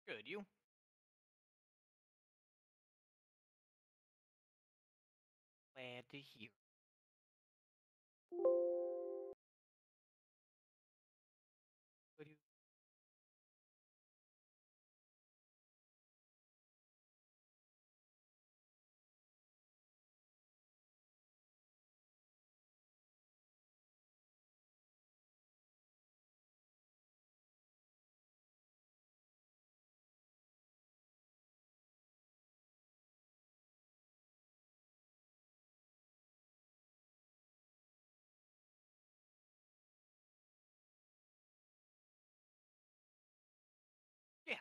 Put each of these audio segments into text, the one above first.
Good, you? Glad to hear. Good, you? Yeah,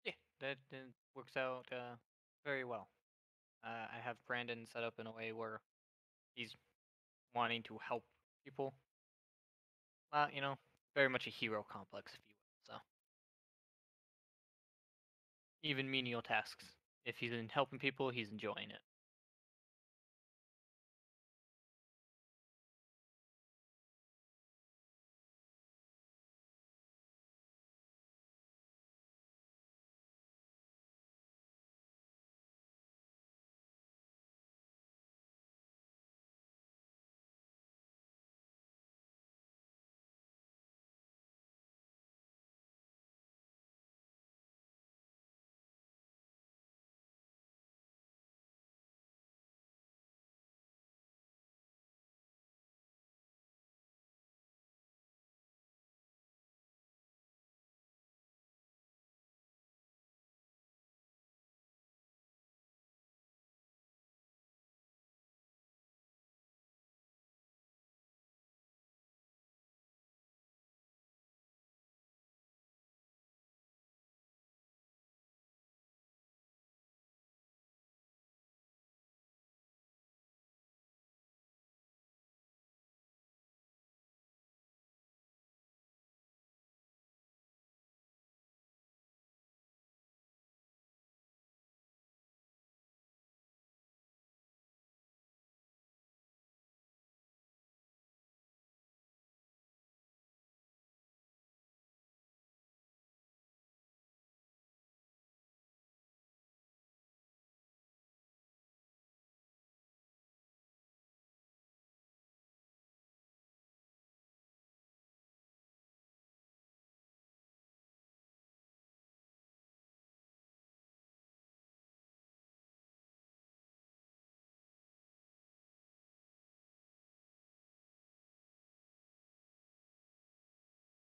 yeah. That works out very well. I have Brandon set up in a way where he's wanting to help people. You know, very much a hero complex, if you will. So even menial tasks, if he's in helping people, he's enjoying it.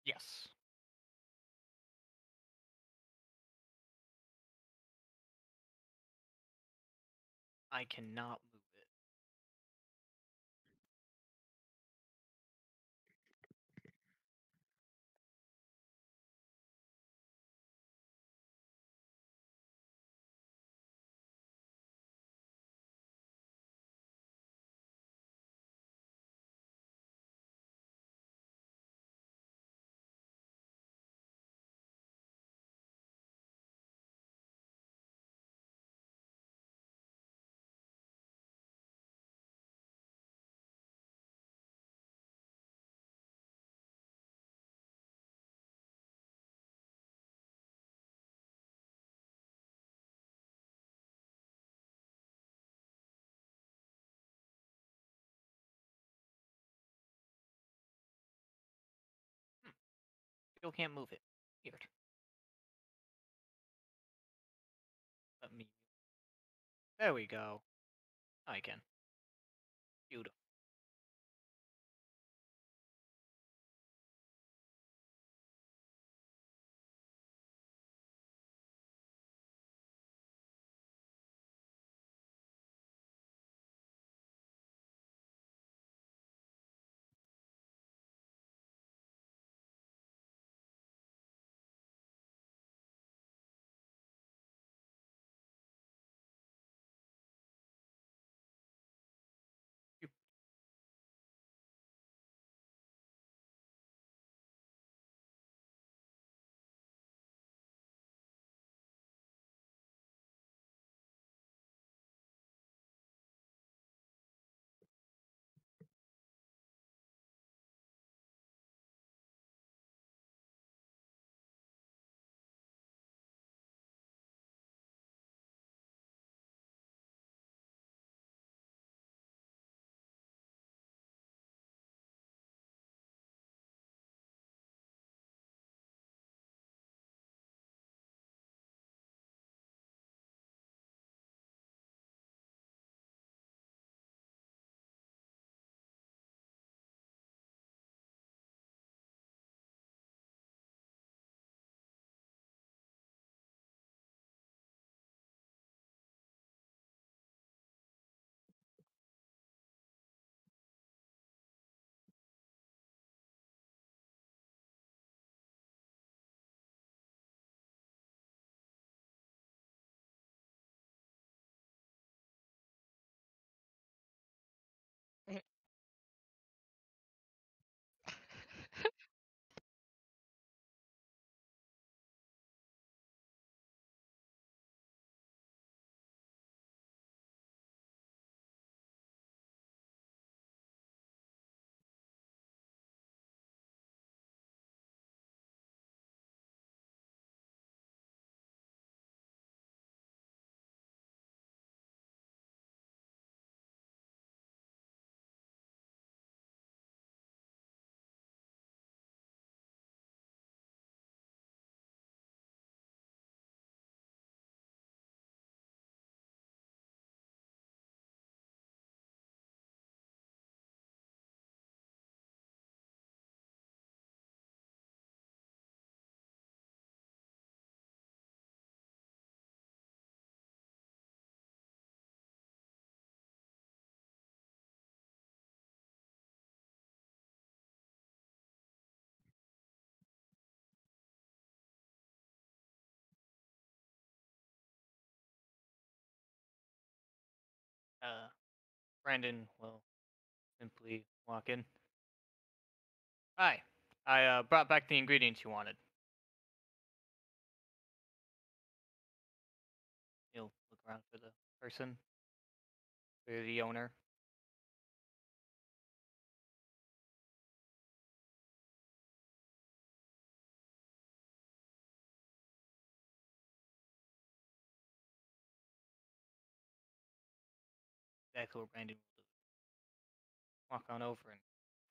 Yes, I cannot move it. Hmm. Still can't move it. Weird. Let me. There we go. I can. Beautiful. Brandon will simply walk in. Hi. I brought back the ingredients you wanted. He'll look around for the person, for the owner. Exactly what Brandon will do. Walk on over and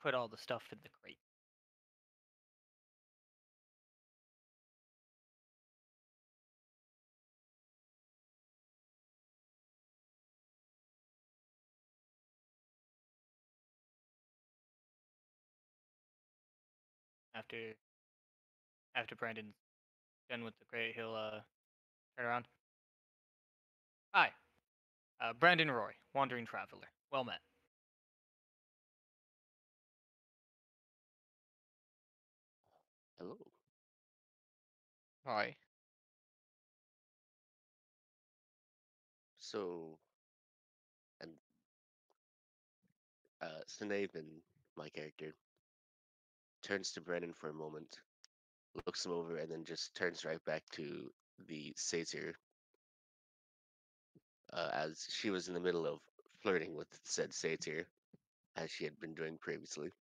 put all the stuff in the crate. After after Brandon's done with the crate, he'll turn around. Hi, Brandon Roy, wandering traveler. Well met. Hello. Hi. So, and Sinead, my character, turns to Brennan for a moment, looks him over, and then just turns right back to the satyr as she was in the middle of flirting with said satyr, as she had been doing previously.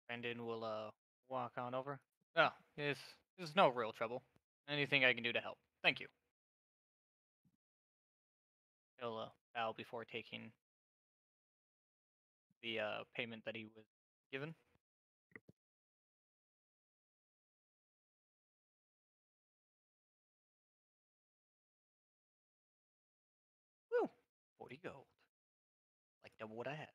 Brandon will walk on over. Oh, this is no real trouble. Anything I can do to help. Thank you. He'll bow before taking the payment that he was given. Woo! 40 gold. Like double what I had.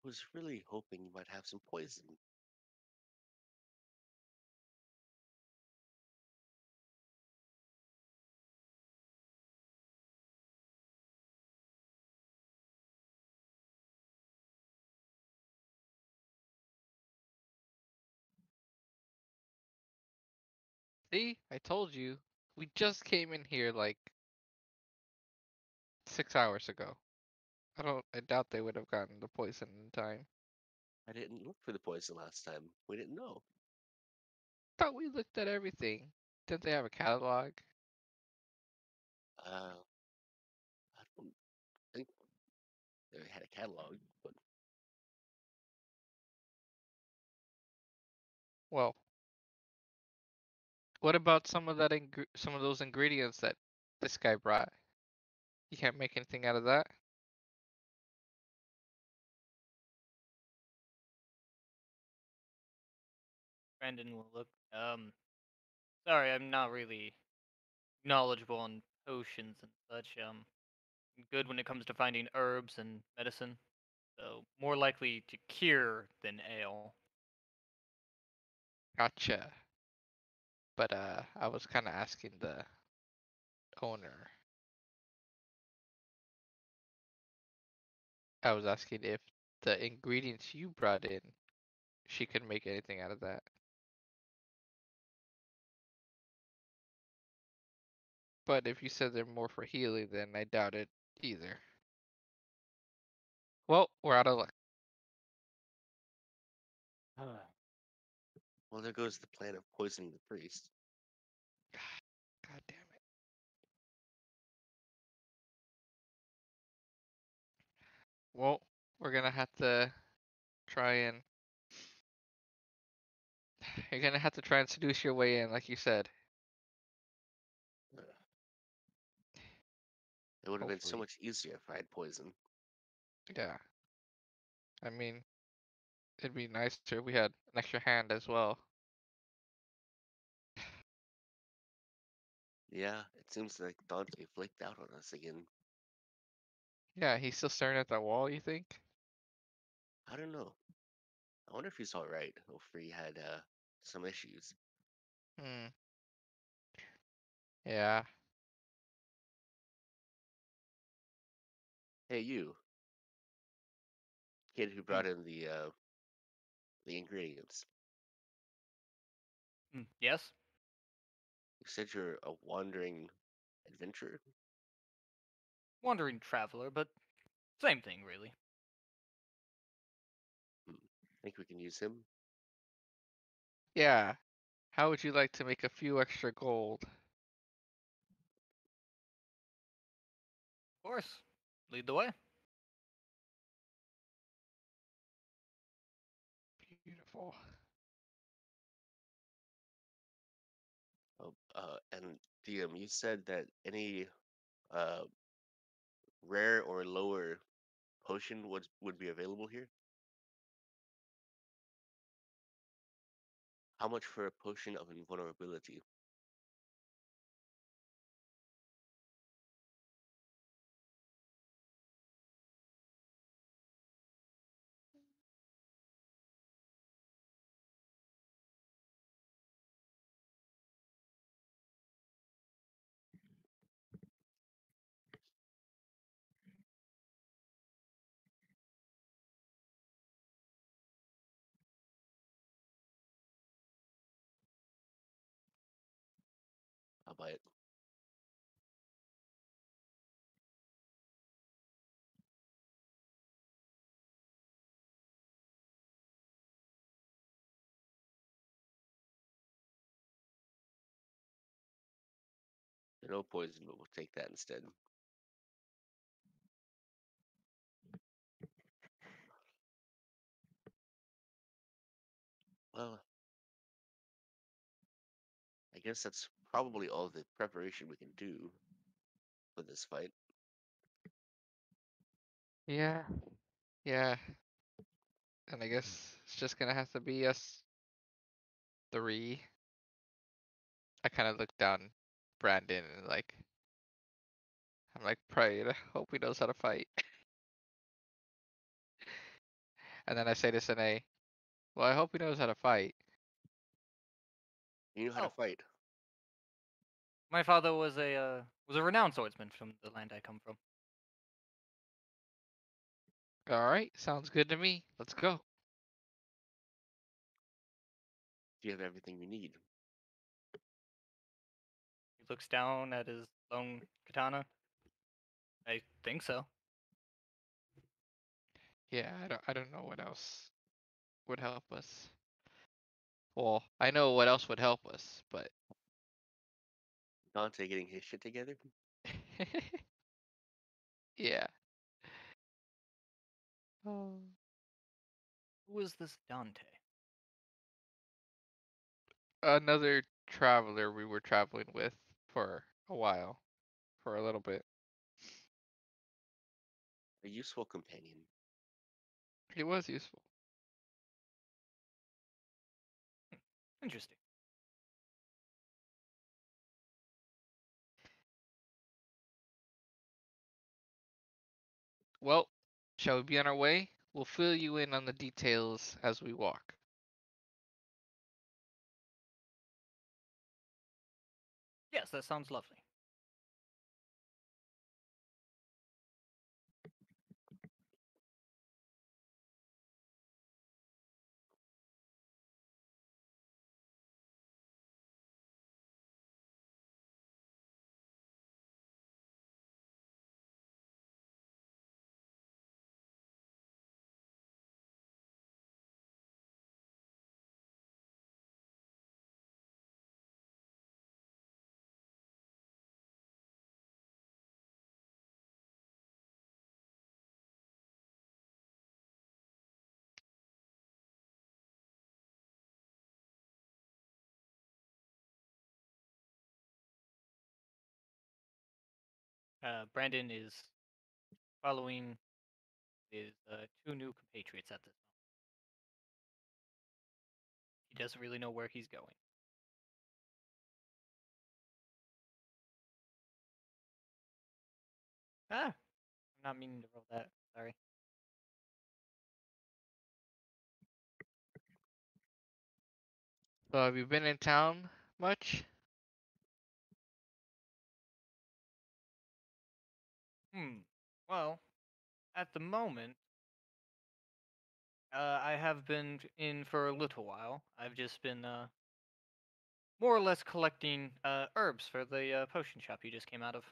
Was really hoping you might have some poison. See, I told you. We just came in here like 6 hours ago. I doubt they would have gotten the poison in time. I didn't look for the poison last time. We didn't know. Thought we looked at everything. Didn't they have a catalog? Uh, I don't think they had a catalog, but Well, what about some of some of those ingredients that this guy brought? You can't make anything out of that? Brandon will look. Sorry, I'm not really knowledgeable on potions and such. Good when it comes to finding herbs and medicine. So more likely to cure than ail. Gotcha. But I was kind of asking the owner. I was asking if the ingredients you brought in, she could make anything out of that. But if you said they're more for healing, then I doubt it either. Well, we're out of luck. well, there goes the plan of poisoning the priest. God damn it. Well, we're gonna have to try and you're gonna have to try and seduce your way in, like you said. Uh, It would have been so Hopefully. much easier if I had poison. Yeah. I mean, it'd be nicer if we had an extra hand as well. Yeah, it seems like Dante flaked out on us again. Yeah, he's still staring at that wall, you think? I don't know. I wonder if he's alright, or if he had some issues. Hmm. Yeah. Hey, you, kid who Hmm. brought in the ingredients. Yes. You said you're a wandering adventurer. Wandering traveler, but same thing, really. Think we can use him? Yeah. How would you like to make a few extra gold? Of course. Lead the way. Beautiful. Oh, and DM, you said that any uh rare or lower potion would be available here. How much for a potion of invulnerability? I'll buy it. No poison, but we'll take that instead. Well, I guess that's probably all the preparation we can do for this fight. Yeah. Yeah. And I guess it's just gonna have to be us three. I kind of look down Brandon and I'm like, pray to hope he knows how to fight. And then I say to Sine, well, I hope he knows how to fight. You know how to Oh, fight. my father was a renowned swordsman from the land I come from. All right, sounds good to me. Let's go. Do you have everything we need? He looks down at his lone katana. I think so. Yeah, I don't know what else would help us. Well, I know what else would help us, but Dante getting his shit together? yeah. Oh. Who is this Dante? Another traveler we were traveling with for a while, for a little bit. A useful companion. He was useful. Interesting. Well, shall we be on our way? We'll fill you in on the details as we walk. Yes, that sounds lovely. Brandon is following his two new compatriots at this moment. He doesn't really know where he's going. Ah, I'm not meaning to roll that. Sorry. So have you been in town much? Hmm. Well, at the moment, I have been in for a little while. I've just been more or less collecting herbs for the potion shop you just came out of.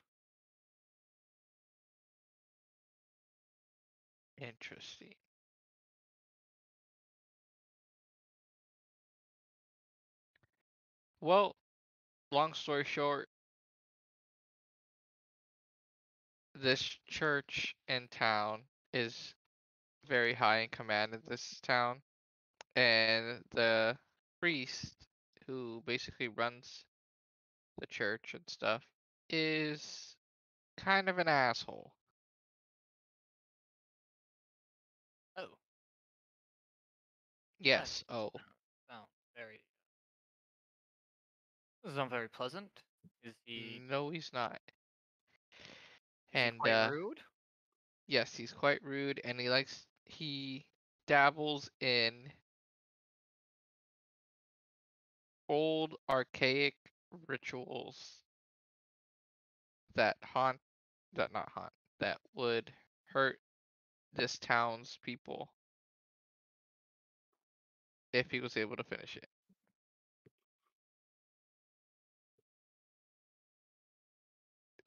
Interesting. Well, long story short, this church in town is very high in command in this town, and the priest who basically runs the church and stuff is kind of an asshole. Oh, that Yes. Oh, sounds very doesn't sound very pleasant. no, he's not. Is he And quite rude? yes, he's quite rude, and he dabbles in old archaic rituals that haunt that not haunt that would hurt this town's people if he was able to finish it.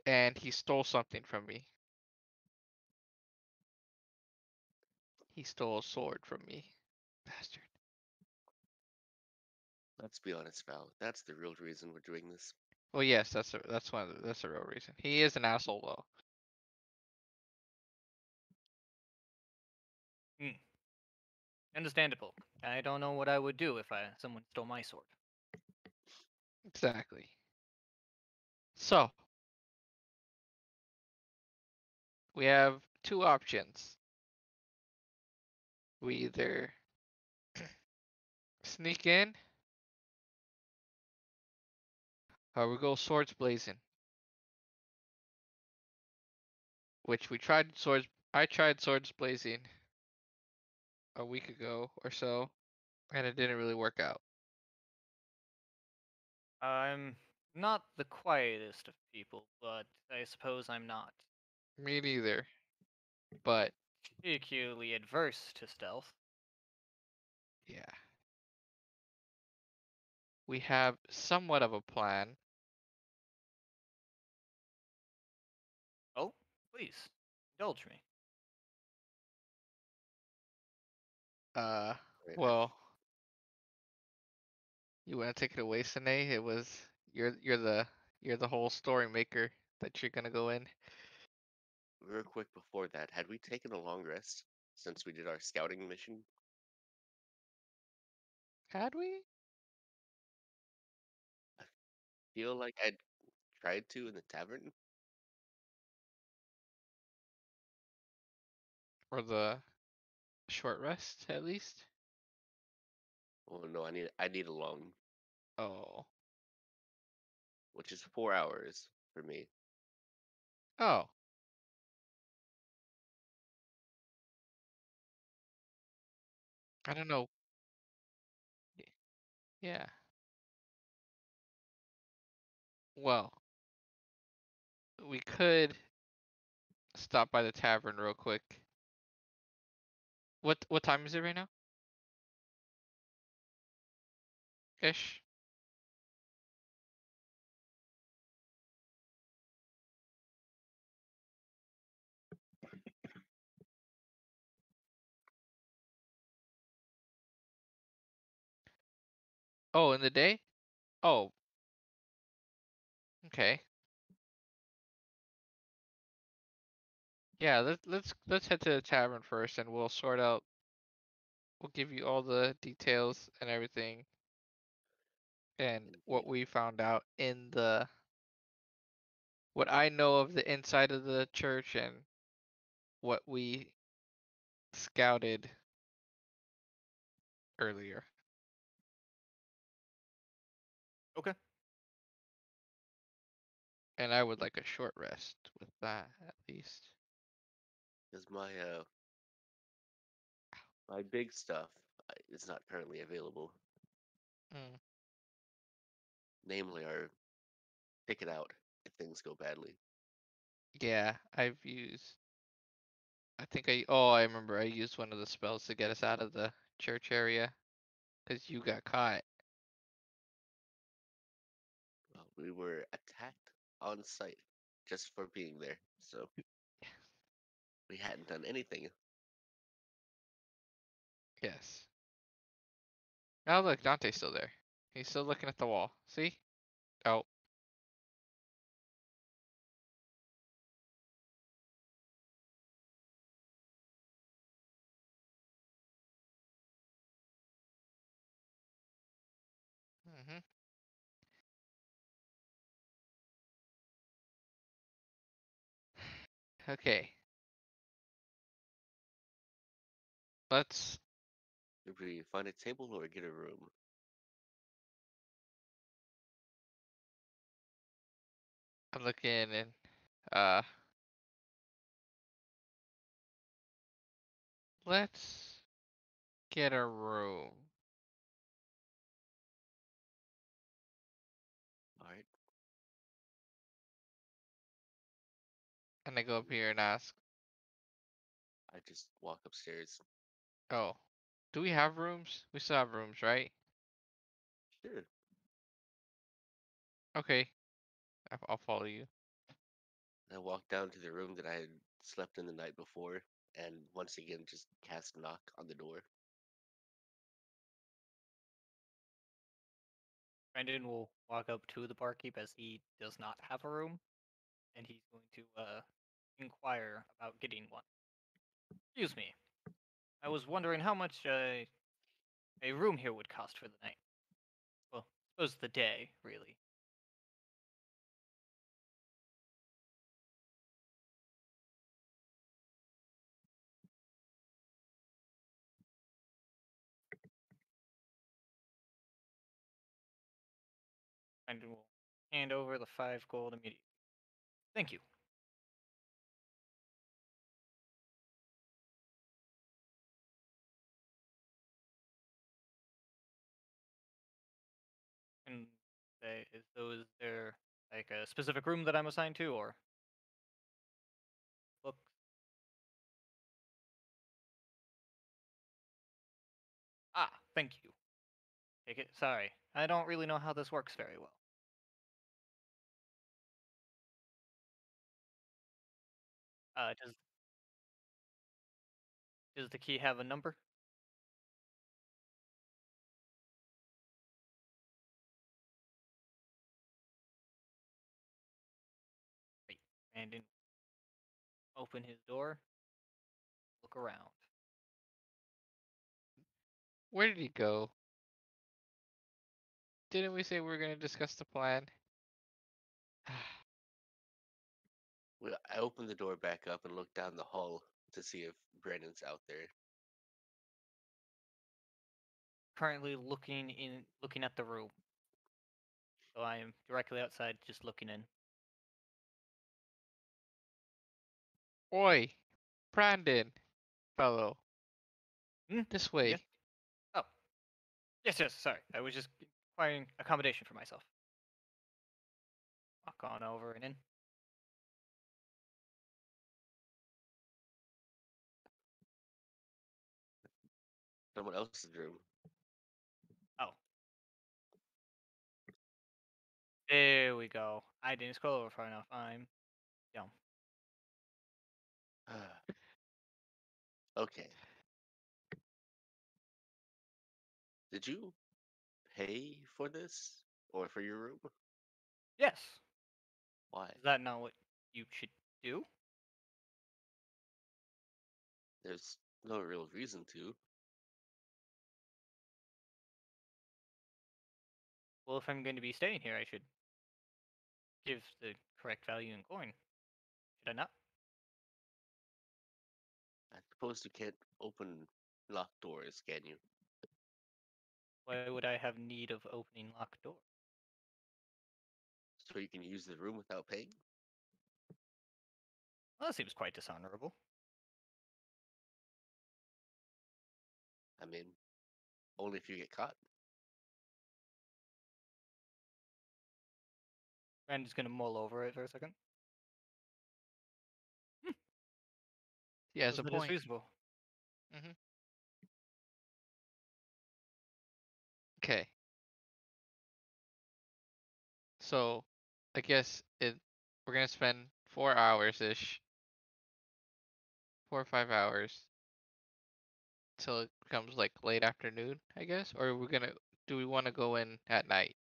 And he stole something from me. He stole a sword from me. Bastard. Let's be honest, Val. That's the real reason we're doing this. Well, yes, that's a real reason. He is an asshole though. Hmm. Understandable. I don't know what I would do if someone stole my sword. Exactly. So, we have two options. We either sneak in or we go swords blazing, which we tried swords I tried swords blazing a week ago or so, and it didn't really work out. I'm not the quietest of people, but I suppose I'm not Me neither. But particularly adverse to stealth. yeah, we have somewhat of a plan. Oh, please, indulge me. Uh, Right? well, you want to take it away, Sine? It was you're the whole story maker that you're gonna go in. Real quick before that, had we taken a long rest since we did our scouting mission? Had we? I feel like I tried to in the tavern. Or the short rest at least? Oh no, I need a long, Oh. which is 4 hours for me. Oh. I don't know. Y- Yeah. Well, we could stop by the tavern real quick. What time is it right now? Ish. Oh, in the day? Oh, okay. Yeah, let's head to the tavern first and we'll give you all the details and everything and what Indeed. we found out in the what I know of the inside of the church and what we scouted earlier. Okay. And I would like a short rest with that at least. Because my big stuff is not currently available. Mm. Namely, our ticket out if things go badly. Yeah, I've used. I think I. Oh, I remember I used one of the spells to get us out of the church area because you got caught. Well, we were attacked on site just for being there, so we hadn't done anything. Yes. Oh, look, Dante's still there. He's still looking at the wall. See? Oh. Hmm. Okay. Let's. Did we find a table or get a room? I'm looking and uh. Let's get a room. All right, And I go up here and ask, I just walk upstairs. oh, do we have rooms? We still have rooms, right? Sure. Okay, I'll follow you. I walk down to the room that I had slept in the night before, and once again just cast knock on the door. Brandon will walk up to the barkeep as he does not have a room, and he's going to inquire about getting one. Excuse me. I was wondering how much a room here would cost for the night. Well, I suppose the day, really. Brandon will hand over the 5 gold immediately. Thank you. And is there like a specific room that I'm assigned to, or books? Ah, thank you. Take it. Sorry, I don't really know how this works very well. Does the key have a number? Wait. Brandon open his door. Look around. Where did he go? Didn't we say we were gonna discuss the plan? Well, I open the door back up and look down the hall to see if Brandon's out there. Currently looking at the room. So I am directly outside, just looking in. Oi, Brandon, fellow, Hmm? this Yes. way. Oh, yes, yes. Sorry, I was just acquiring accommodation for myself. Walk on over and in. Someone else's room. Oh, there we go. I didn't scroll over far enough. I'm dumb. Okay. Did you pay for this or for your room? Yes. Why? Is that not what you should do? There's no real reason to. Well, if I'm going to be staying here, I should give the correct value in coin. Should I not? I suppose you can't open locked doors, can you? Why would I have need of opening locked door? So you can use the room without paying? Well, that seems quite dishonorable. I mean, only if you get caught. Brandon's gonna mull over it for a second. Hmm, He has a wasn't as point. reasonable. Hmm. Okay. So I guess we're gonna spend 4 hours ish, 4 or 5 hours till it becomes like late afternoon, I guess. Or do we want to go in at night?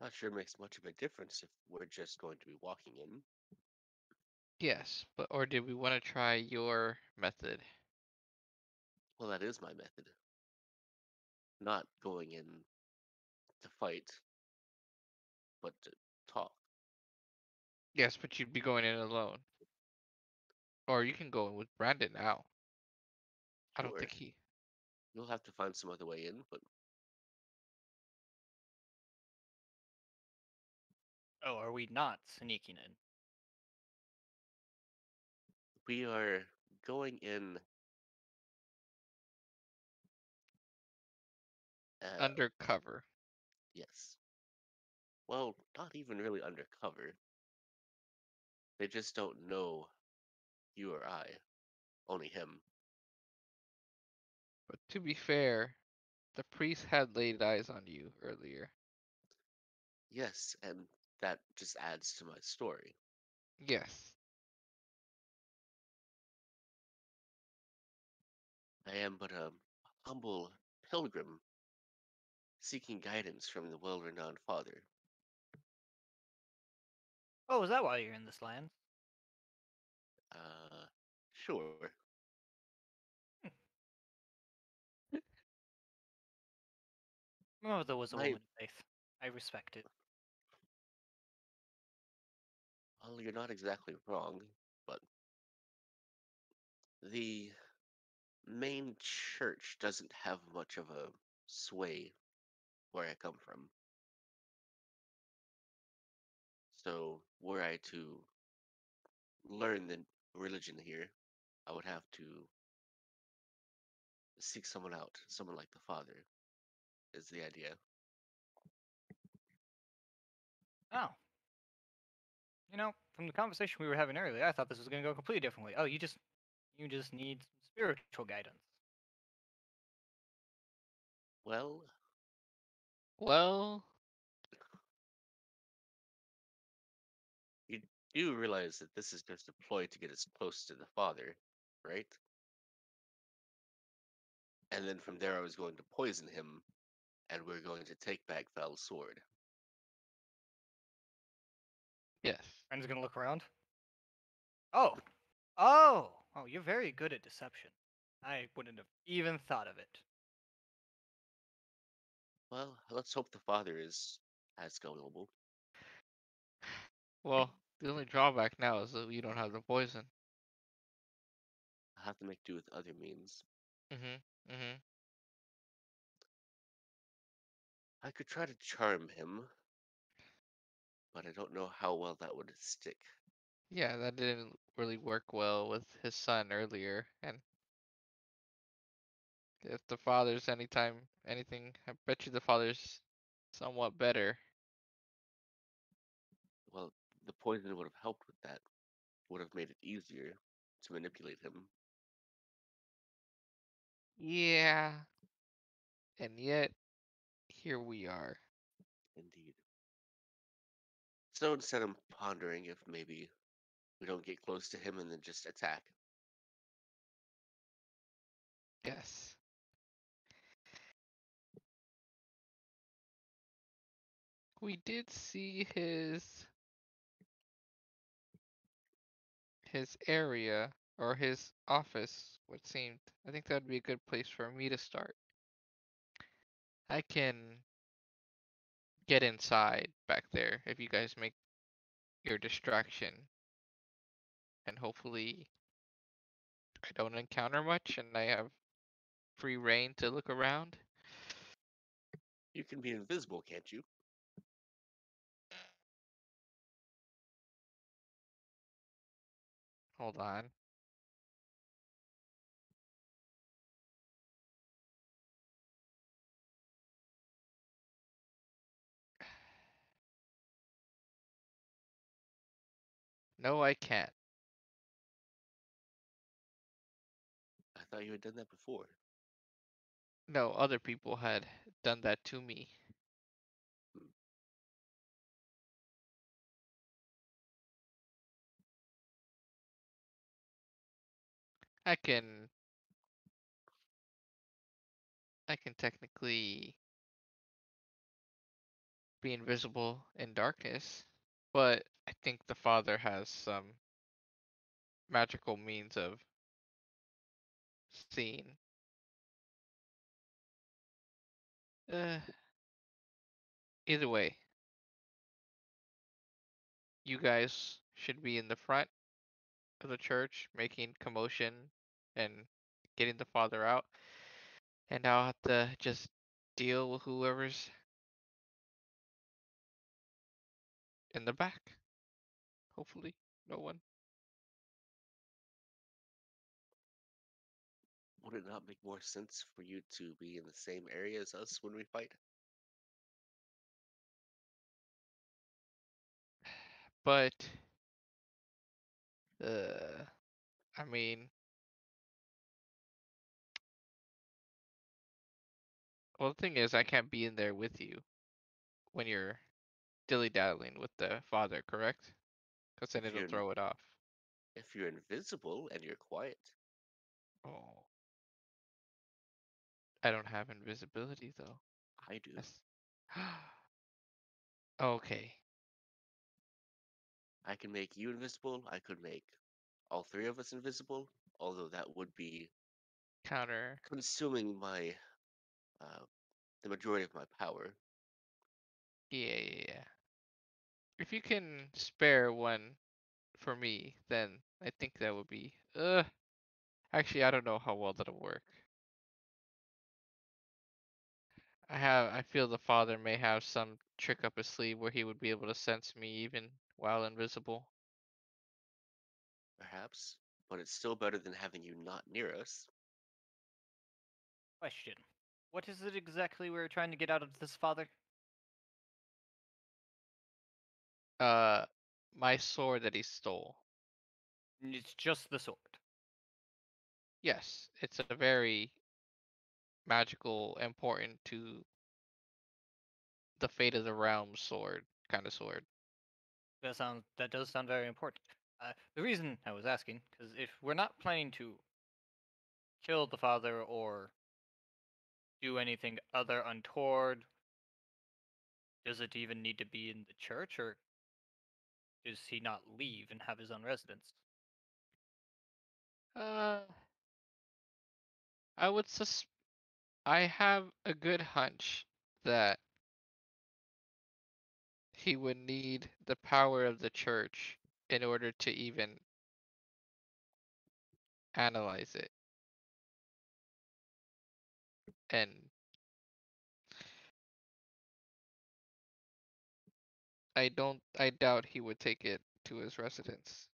Not sure it makes much of a difference if we're just going to be walking in. Yes, but or did we want to try your method? Well, that is my method. Not going in to fight, but to talk. Yes, but you'd be going in alone. Or you can go in with Brandon now. I don't Sure, think he. you'll have to find some other way in, but Oh, are we not sneaking in? we are going in. Uh, Undercover. yes. Well, not even really undercover. They just don't know you or I, only him. But to be fair, the priest had laid eyes on you earlier. Yes, and that just adds to my story. Yes. I am but a humble pilgrim seeking guidance from the well renowned father. Oh, is that why you're in this land? Sure. Hmm. My mother was a My, woman of faith. I respect it. well, you're not exactly wrong, but the main church doesn't have much of a sway where I come from. So, were I to learn the religion here, I would have to seek someone out, someone like the father, is the idea. Oh, from the conversation we were having earlier, I thought this was gonna go completely differently. Oh, you just need some spiritual guidance. Well, Well, you do realize that this is just a ploy to get us close to the father, right? And then from there, I was going to poison him, and we're going to take back Val's sword. yes. Brandon's gonna look around. Oh, oh, you're very good at deception. I wouldn't have even thought of it. Well, let's hope the father is as gullible. Well, the only drawback now is that you don't have the poison. I'll have to make do with other means. Mhm. Mhm. I could try to charm him, but I don't know how well that would stick. Yeah, that didn't really work well with his son earlier. And if the father's anything, I bet you the father's somewhat better. Well, the poison would have helped with that, would have made it easier to manipulate him. Yeah. And yet, here we are. Indeed. So instead, I'm pondering if maybe we don't get close to him and then just attack. Yes. We did see his area or his office, what seemed. I think that'd be a good place for me to start. I can get inside back there if you guys make your distraction, and hopefully I don't encounter much and I have free reign to look around. You can be invisible, can't you? Hold on. No, I can't. I thought you had done that before. No, other people had done that to me. Hmm. I can I can technically be invisible in darkness, but I think the father has some magical means of seeing. Uh, Either way, you guys should be in the front of the church making commotion and getting the father out, and I'll have to just deal with whoever's in the back. Hopefully, no one. Would it not make more sense for you to be in the same area as us when we fight? But, uh, I mean, well, the thing is, I can't be in there with you when you're dilly-dallying with the father, correct? Because then If it'll you're throw it off. if you're invisible and you're quiet, Oh, I don't have invisibility though. I do. That's okay. I can make you invisible. I could make all three of us invisible, although that would be Counter. consuming my uh, the majority of my power. Yeah, yeah, yeah. If you can spare one for me, then I think that would be. Actually, I don't know how well that'll work. I feel the father may have some trick up his sleeve where he would be able to sense me even while invisible. Perhaps, but it's still better than having you not near us. Question. What is it exactly we're trying to get out of this father? Uh, my sword that he stole. It's just the sword. Yes, it's a very magical, important to the fate of the realm sword kind of sword. That does sound very important. The reason I was asking, because if we're not planning to kill the father or do anything other untoward, does it even need to be in the church, or does he not leave and have his own residence? Uh, I would I have a good hunch that he would need the power of the church in order to even analyze it. And I doubt he would take it to his residence.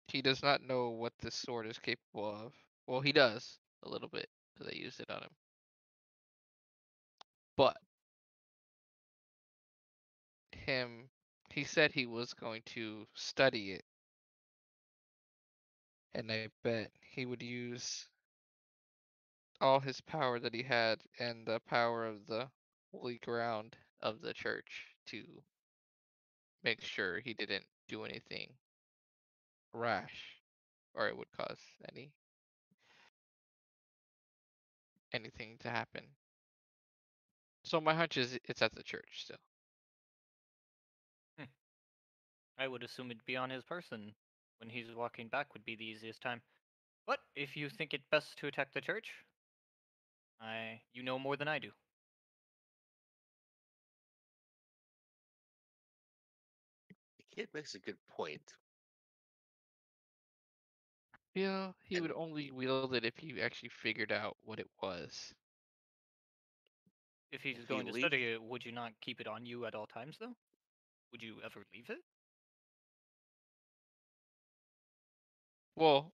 He does not know what this sword is capable of. Well, he does a little bit because I used it on him. But him, he said he was going to study it, and I bet he would use all his power that he had and the power of the holy ground of the church to make sure he didn't do anything rash or it would cause anything to happen. So my hunch is it's at the church still. Hmm. I would assume it'd be on his person. When he's walking back would be the easiest time. But if you think it best to attack the church, you know more than I do. kid makes a good point. Yeah, he would And only wield it if he actually figured out what it was. If he's if he going to leaves, study it, would you not keep it on you at all times, though? Would you ever leave it? Well,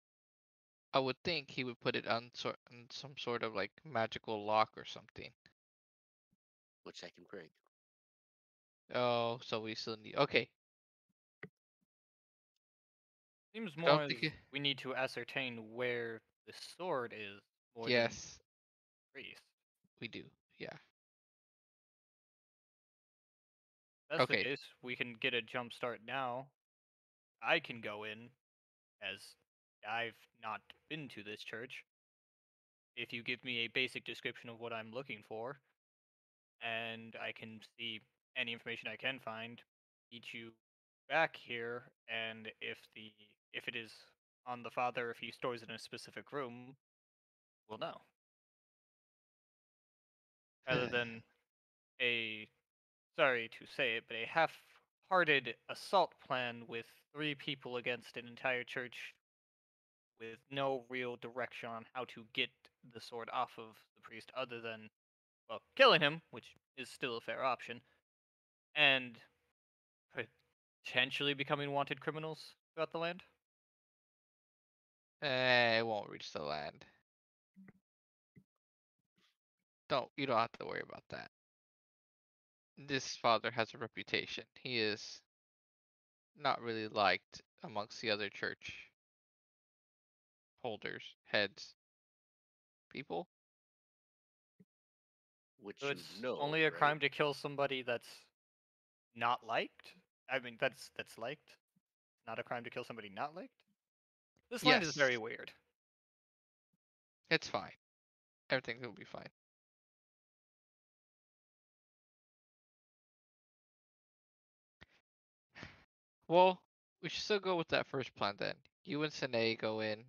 I would think he would put it on some sort of like magical lock or something. which I can break. Oh, so we still need. Okay, Seems I more don't think. as we need to ascertain where the sword is more than Yes, priest. we do. Yeah. If that's the Okay. case, we can get a jump start now. I can go in, as I've not been to this church. If you give me a basic description of what I'm looking for, and I can see any information I can find, meet you back here, and if it is on the father, if he stores it in a specific room, we'll know. Rather than a, sorry to say it, but a half-hearted assault plan with three people against an entire church with no real direction on how to get the sword off of the priest other than, well, killing him, which is still a fair option, and potentially becoming wanted criminals throughout the land. It won't reach the land. You don't have to worry about that. This father has a reputation. He is not really liked amongst the other church holders, heads, people. Which So you it's know, only a right? crime to kill somebody that's not liked. I mean, that's liked. Not a crime to kill somebody not liked. This land is very Yes, weird. it's fine. Everything will be fine. Well, we should still go with that first plan then. You and Sine go in,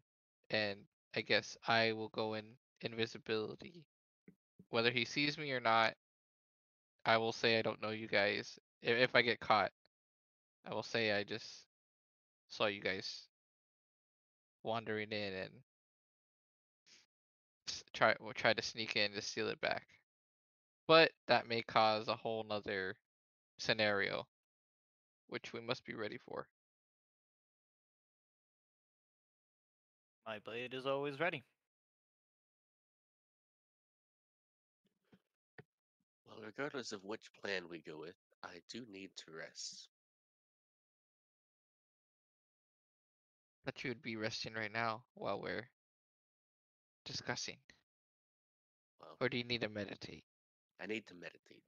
and I guess I will go in invisibility. Whether he sees me or not, I will say I don't know you guys. If I get caught, I will say I just saw you guys wandering in and try to sneak in to steal it back. But that may cause a whole nother scenario, which we must be ready for. My blade is always ready. Well, regardless of which plan we go with, I do need to rest. But you would be resting right now while we're discussing. Well, Or do you need to meditate? I need to meditate.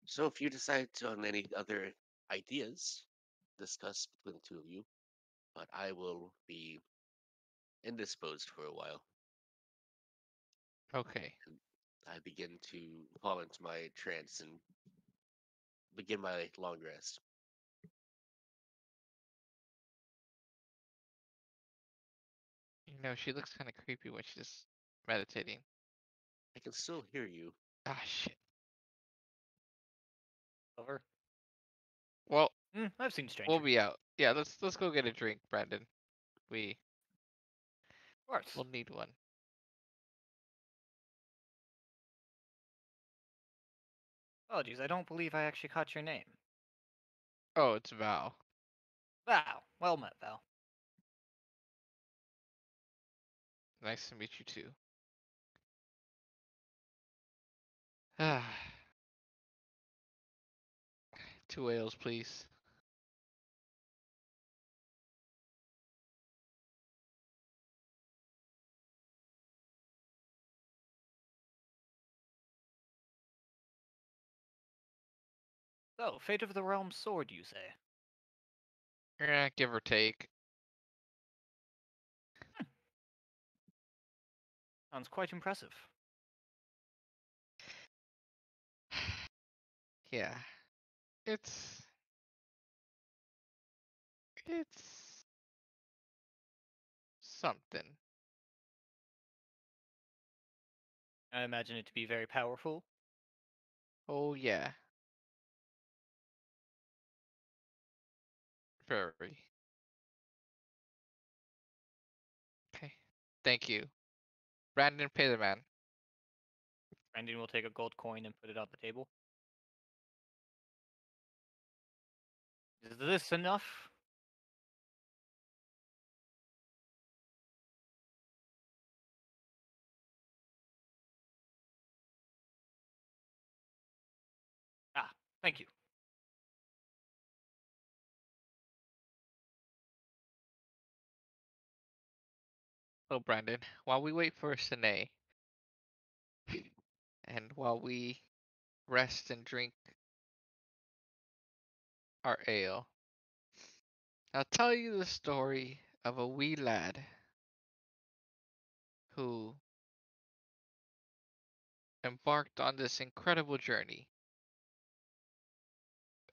So if you decide on any other ideas, discuss between the two of you, but I will be indisposed for a while. Okay. And I begin to fall into my trance and begin my long rest. She looks kind of creepy when she's meditating. I can still hear you. Ah, shit. Over. Well, I've seen we'll stranger. be out. Yeah, let's go get a drink, Brandon. We Of course. will need one. Apologies, I don't believe I actually caught your name. Oh, it's Val. Val. Well met, Val. Nice to meet you too. Ah, 2 ales, please. So, fate of the realm sword, you say? Give or take. Sounds quite impressive. Yeah, it's it's something. I imagine it to be very powerful. Oh yeah, very. Okay. Thank you, Brandon Paylerman. Brandon will take a gold coin and put it on the table. Is this enough? Ah, thank you. So Brandon, while we wait for Sine, and while we rest and drink our ale, I'll tell you the story of a wee lad who embarked on this incredible journey,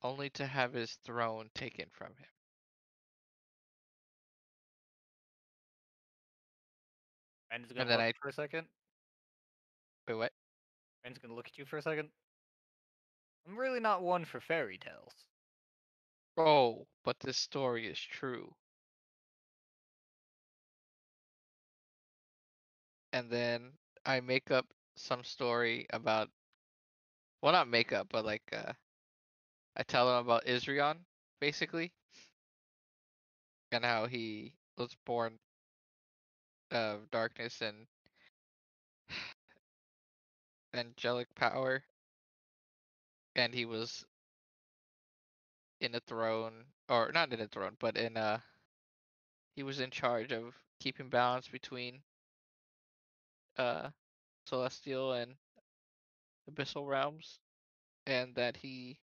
only to have his throne taken from him. Brandon's And gonna then look I for a second. wait, what? Brandon's gonna look at you for a second. I'm really not one for fairy tales. Oh, but this story is true. And then I make up some story about, well, not make up, but like I tell him about Israel, basically, and how he was born of darkness and angelic power, and he was in a throne, or not in a throne, but in a he was in charge of keeping balance between uh celestial and abyssal realms, and that he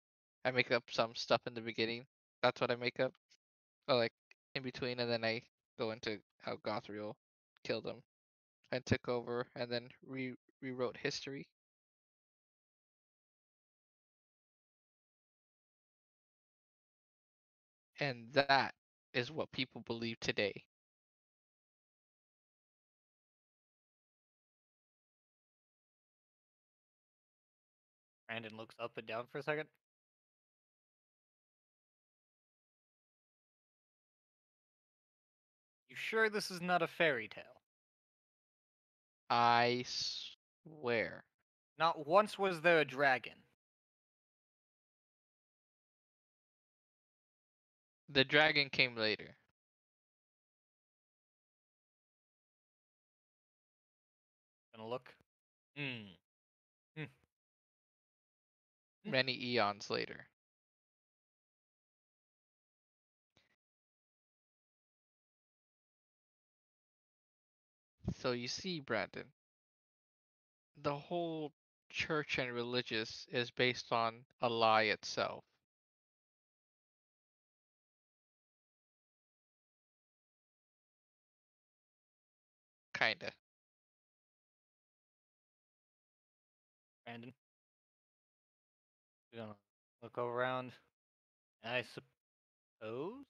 I make up some stuff in the beginning. That's what I make up, or like in between, and then I go into how Gothriel killed him and took over, and then rewrote history. And that is what people believe today. Brandon looks up and down for a second. You sure this is not a fairy tale? I swear. Not once was there a dragon. The dragon came later. Gonna look. Hmm. Hmm. Hmm. Many eons later. So you see, Brandon, the whole church and religious is based on a lie itself. Kinda. Brandon, we're gonna look around. I suppose.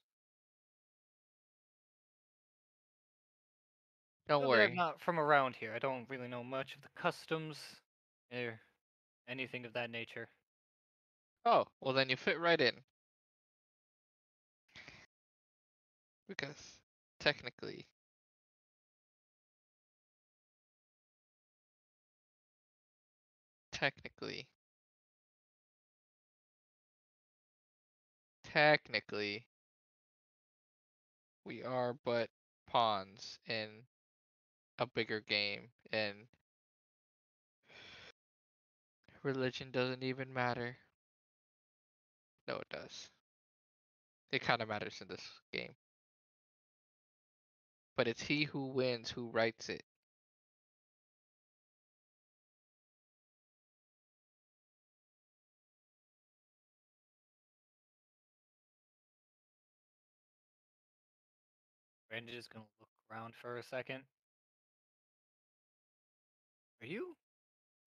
Don't Really, I'm worry. not from around here. I don't really know much of the customs or anything of that nature. Oh, well then you fit right in. Because technically, technically, technically, we are but pawns in a bigger game, and religion doesn't even matter. No, it does. It kind of matters in this game. But it's he who wins who writes it. Brandon is gonna look around for a second. Are you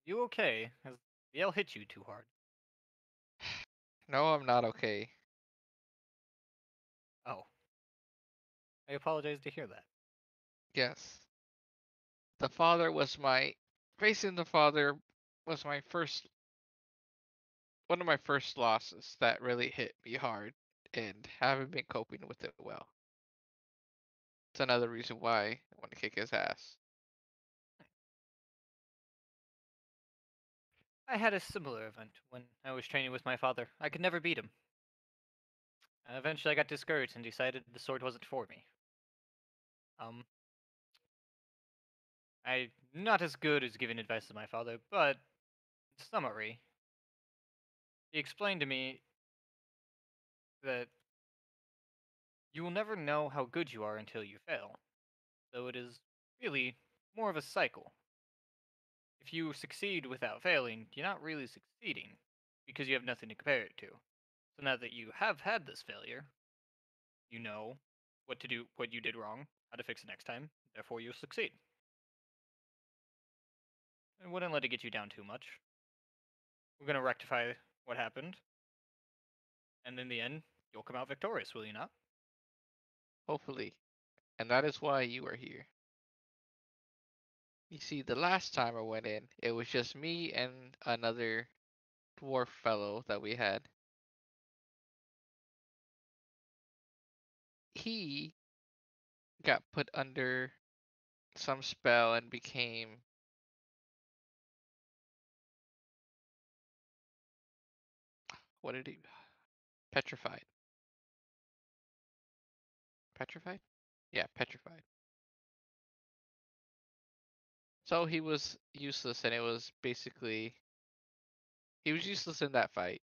okay? Has the L hit you too hard? No, I'm not okay. Oh, I apologize to hear that. Yes. The father was my. Facing the father was my first one of my first losses that really hit me hard, and haven't been coping with it well. It's another reason why I want to kick his ass. I had a similar event when I was training with my father. I could never beat him. Eventually, I got discouraged and decided the sword wasn't for me. Um, I'm not as good as giving advice to my father, but in summary, he explained to me that you will never know how good you are until you fail. So it is really more of a cycle. If you succeed without failing, you're not really succeeding because you have nothing to compare it to. So now that you have had this failure, you know what to do, what you did wrong, how to fix it next time, therefore you'll succeed. I wouldn't let it get you down too much. We're going to rectify what happened, and in the end, you'll come out victorious, will you not? Hopefully. And that is why you are here. You see, the last time I went in, it was just me and another dwarf fellow that we had. He got put under some spell and became, what did he, petrified. Petrified? Yeah, petrified. So he was useless, and it was basically, he was useless in that fight.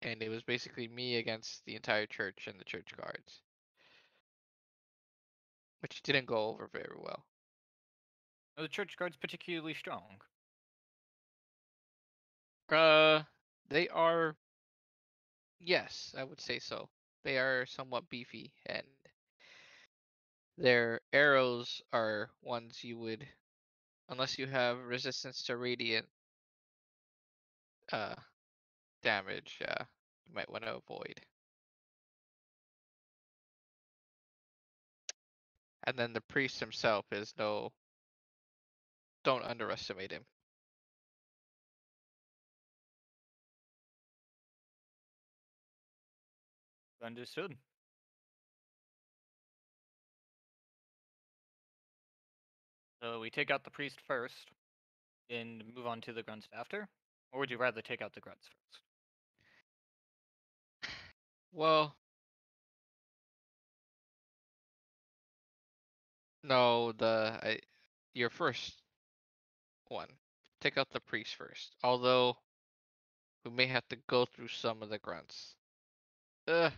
And it was basically me against the entire church and the church guards, which didn't go over very well. Are the church guards particularly strong? Uh, they are, yes, I would say so. They are somewhat beefy, and their arrows are ones you would, unless you have resistance to radiant uh damage, you might want to avoid. And then the priest himself is no, don't underestimate him. Understood. So we take out the priest first and move on to the grunts after? Or would you rather take out the grunts first? Well, no, your first one. Take out the priest first. Although we may have to go through some of the grunts. Ugh,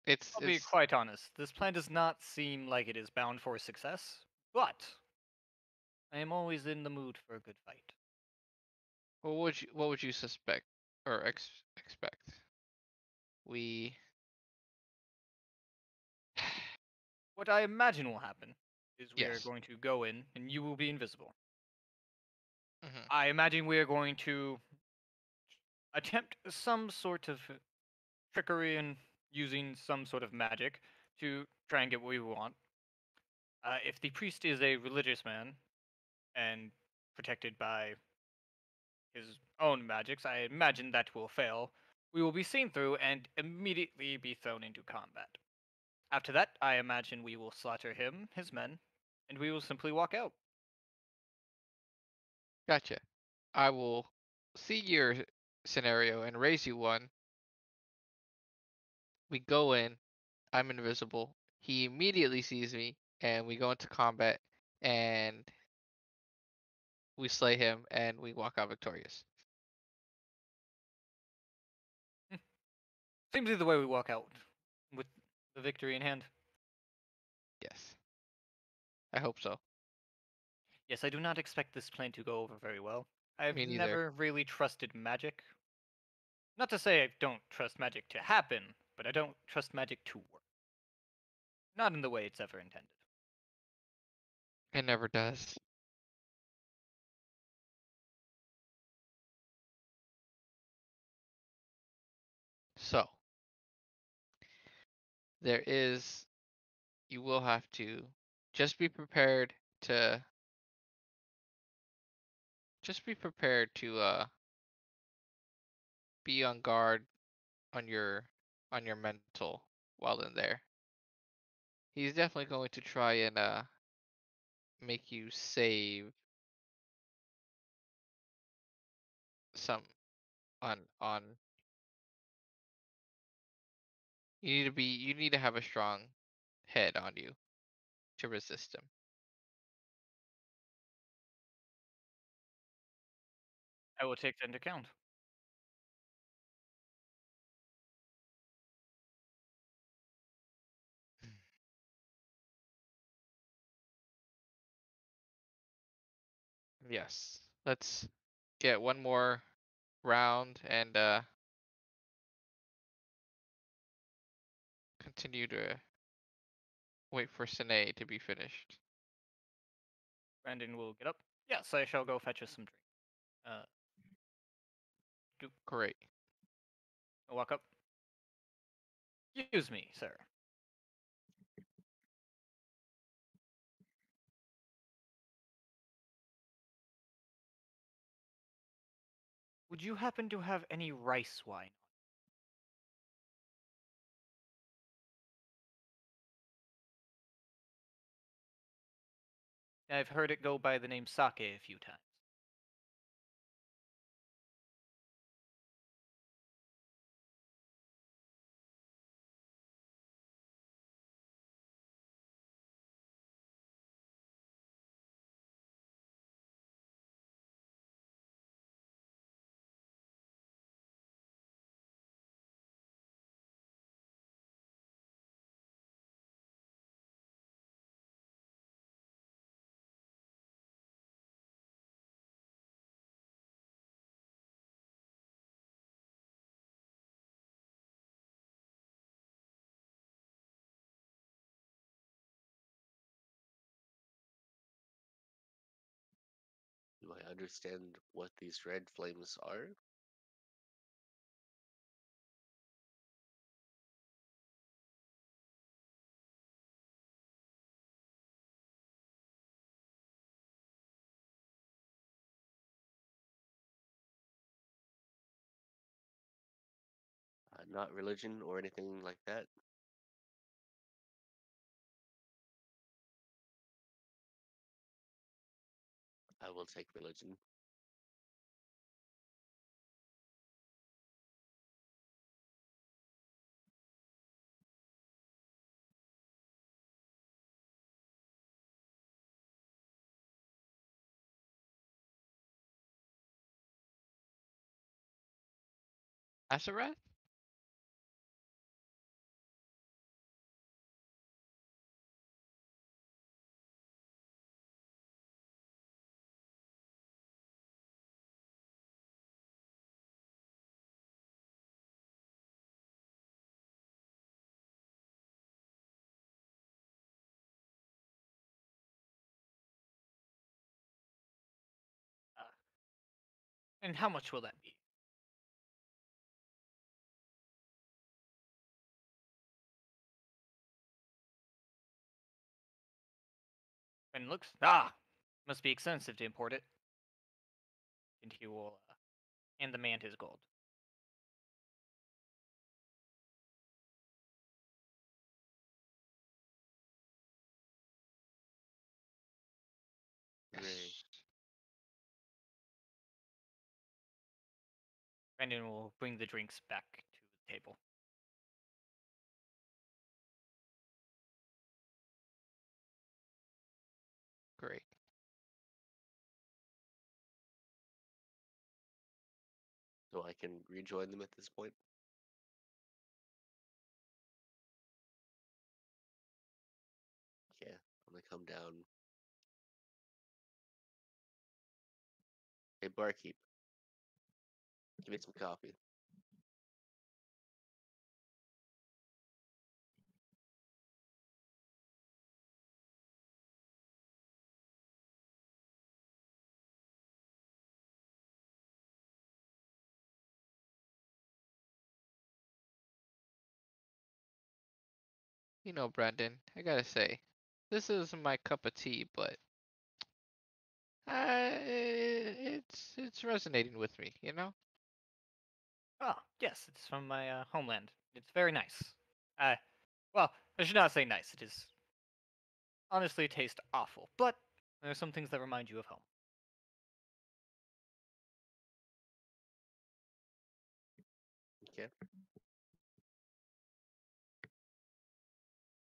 I'll be it's. quite honest, this plan does not seem like it is bound for success, but I am always in the mood for a good fight. What would you suspect or expect? We. What I imagine will happen is we are Yes. going to go in and you will be invisible. Hmm. I imagine we are going to attempt some sort of trickery and using some sort of magic to try and get what we want. If the priest is a religious man and protected by his own magics, I imagine that will fail. We will be seen through and immediately be thrown into combat. After that, I imagine we will slaughter him, his men, and we will simply walk out. Gotcha. I will see your scenario and raise you one. We go in. I'm invisible. He immediately sees me, and we go into combat, and we slay him, and we walk out victorious. Hmm. Seems to be the way we walk out with the victory in hand. Yes, I hope so. Yes, I do not expect this plan to go over very well. I've Me neither. never really trusted magic. Not to say I don't trust magic to happen, but I don't trust magic to work. Not in the way it's ever intended. It never does. So there is. You will have to just be prepared to. Just be prepared to be on guard on your mental while in there. He's definitely going to try and make you save some on you need to have a strong head on you to resist him. I will take that into account. Yes. Let's get one more round and continue to wait for Sine to be finished. Brandon will get up. Yes, I shall go fetch us some drink. Uh, do Great. walk up. Excuse me, sir. Would you happen to have any rice wine? I've heard it go by the name sake a few times. Do I understand what these red flames are? Not religion or anything like that. I will take religion. Azarath? Uh, and how much will that be? And looks must be expensive to import it. And he will hand the man his gold. Hooray. Yes. Brandon will bring the drinks back to the table. Great. So I can rejoin them at this point? Yeah, I'm gonna come down. Hey, barkeep, give me some coffee. You know, Brandon, I gotta say, this is my cup of tea, but it's resonating with me, you know? Oh, yes, it's from my homeland. It's very nice. I, well, I should not say nice. It is honestly tastes awful, but there are some things that remind you of home. Okay.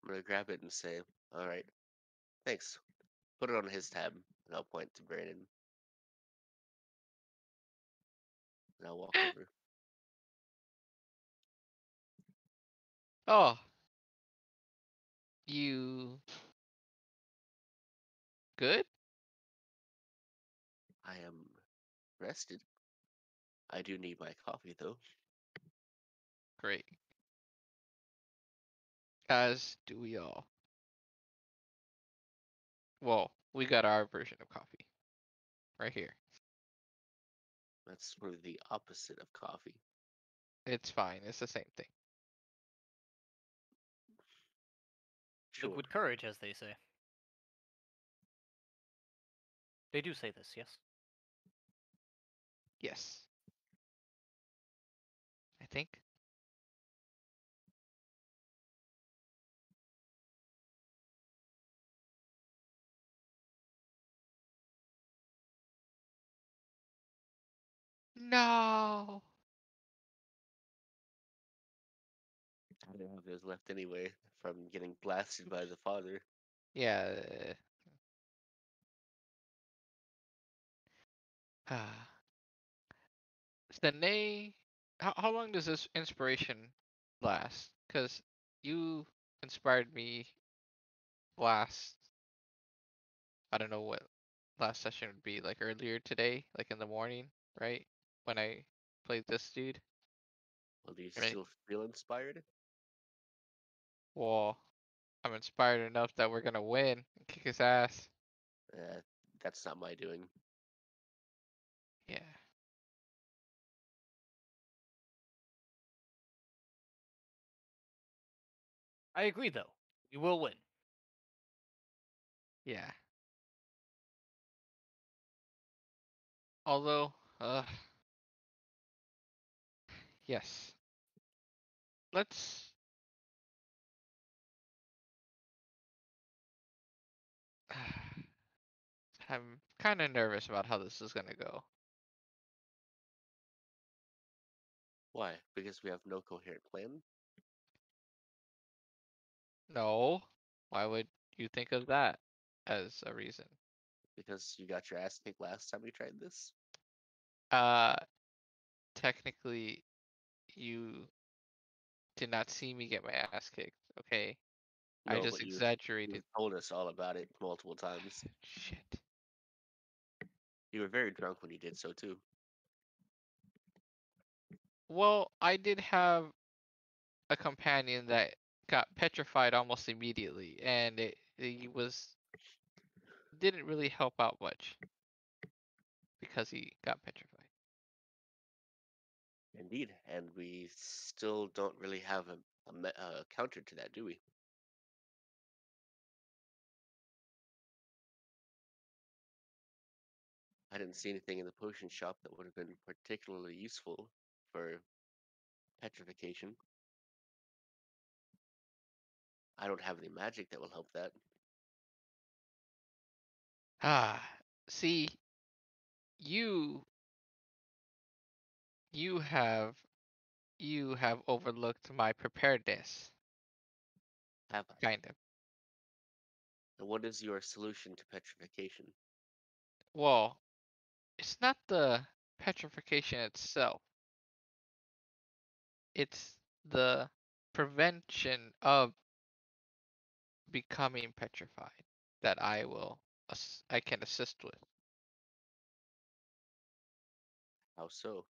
I'm gonna grab it and say, "All right, thanks." Put it on his tab, and I'll point to Brandon, and I'll walk over. Oh, you good? I am rested. I do need my coffee though. Great. As do we all. Well, we got our version of coffee right here. That's sort of the opposite of coffee. It's fine. It's the same thing. Sure. Liquid courage, as they say. They do say this, yes. Yes. I think. No. I don't have those left anyway from getting blasted by the father. Yeah. Sene, how long does this inspiration last? Because you inspired me last, I don't know what last session would be, like earlier today, like in the morning, right? When I played this dude, Well, do you right? still feel inspired? Well, I'm inspired enough that we're gonna win and kick his ass. Uh, that's not my doing. Yeah. I agree, though. We will win. Yeah. Although, yes. Let's. I'm kind of nervous about how this is gonna go. Why? Because we have no coherent plan? No. Why would you think of that as a reason? Because you got your ass kicked last time we tried this? Uh, technically, you did not see me get my ass kicked, okay? I No, just but you've exaggerated. told us all about it multiple times. Shit. You were very drunk when you did so too. Well, I did have a companion that got petrified almost immediately, and it was didn't really help out much because he got petrified. Indeed, and we still don't really have a counter to that, do we? I didn't see anything in the potion shop that would have been particularly useful for petrification. I don't have any magic that will help that. Ah, see, you you have you have overlooked my preparedness, Have I? kind of. And what is your solution to petrification? Well, it's not the petrification itself. It's the prevention of becoming petrified that I can assist with. How so?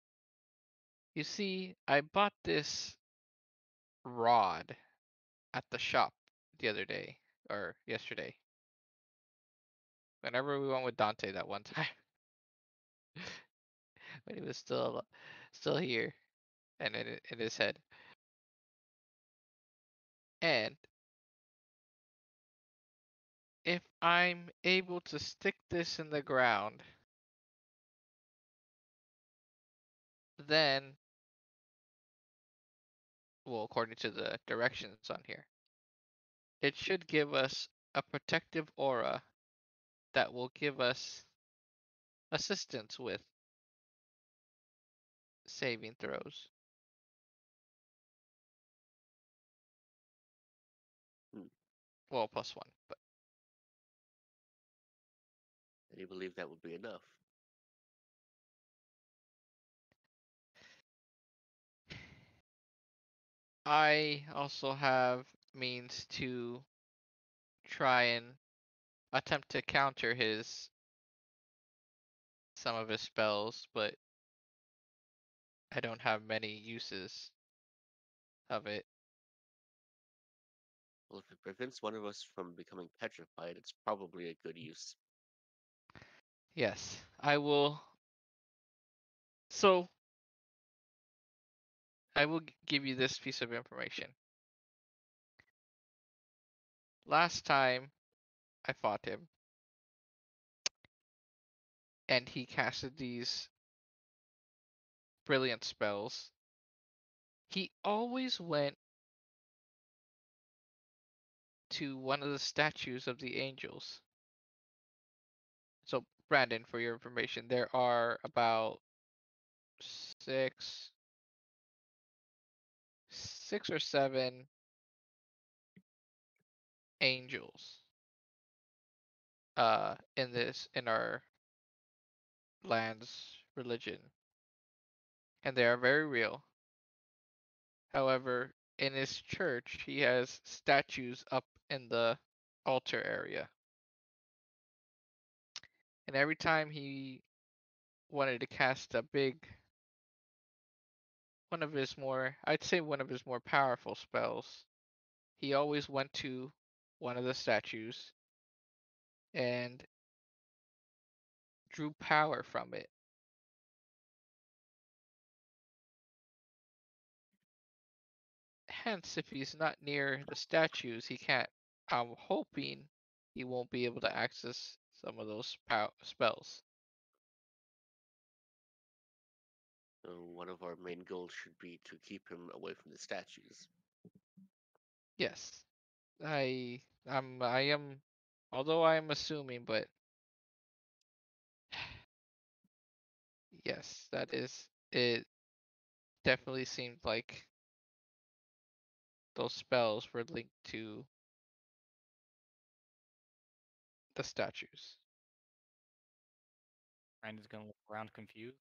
You see, I bought this rod at the shop the other day or yesterday. Whenever we went with Dante that one time when he was still here and in his head. And if I'm able to stick this in the ground, then well, according to the directions on here, it should give us a protective aura that will give us assistance with saving throws. Hmm. Well, +1, but And you believe that would be enough? I also have means to try and attempt to counter his some of his spells, but I don't have many uses of it. Well, if it prevents one of us from becoming petrified, it's probably a good use. Yes, I will. So I will give you this piece of information. Last time I fought him, and he casted these brilliant spells, he always went to one of the statues of the angels. So, Brandon, for your information, there are about six, 6 or 7 angels in our land's religion, and they are very real. However, in his church, he has statues up in the altar area. And every time he wanted to cast a big, one of his more, I'd say one of his more powerful spells, he always went to one of the statues and drew power from it. Hence, if he's not near the statues, he can't. I'm hoping he won't be able to access some of those spells. So one of our main goals should be to keep him away from the statues. Yes, I am, although I am assuming, but yes, that is it. Definitely seemed like those spells were linked to the statues. Brandon's gonna look around confused.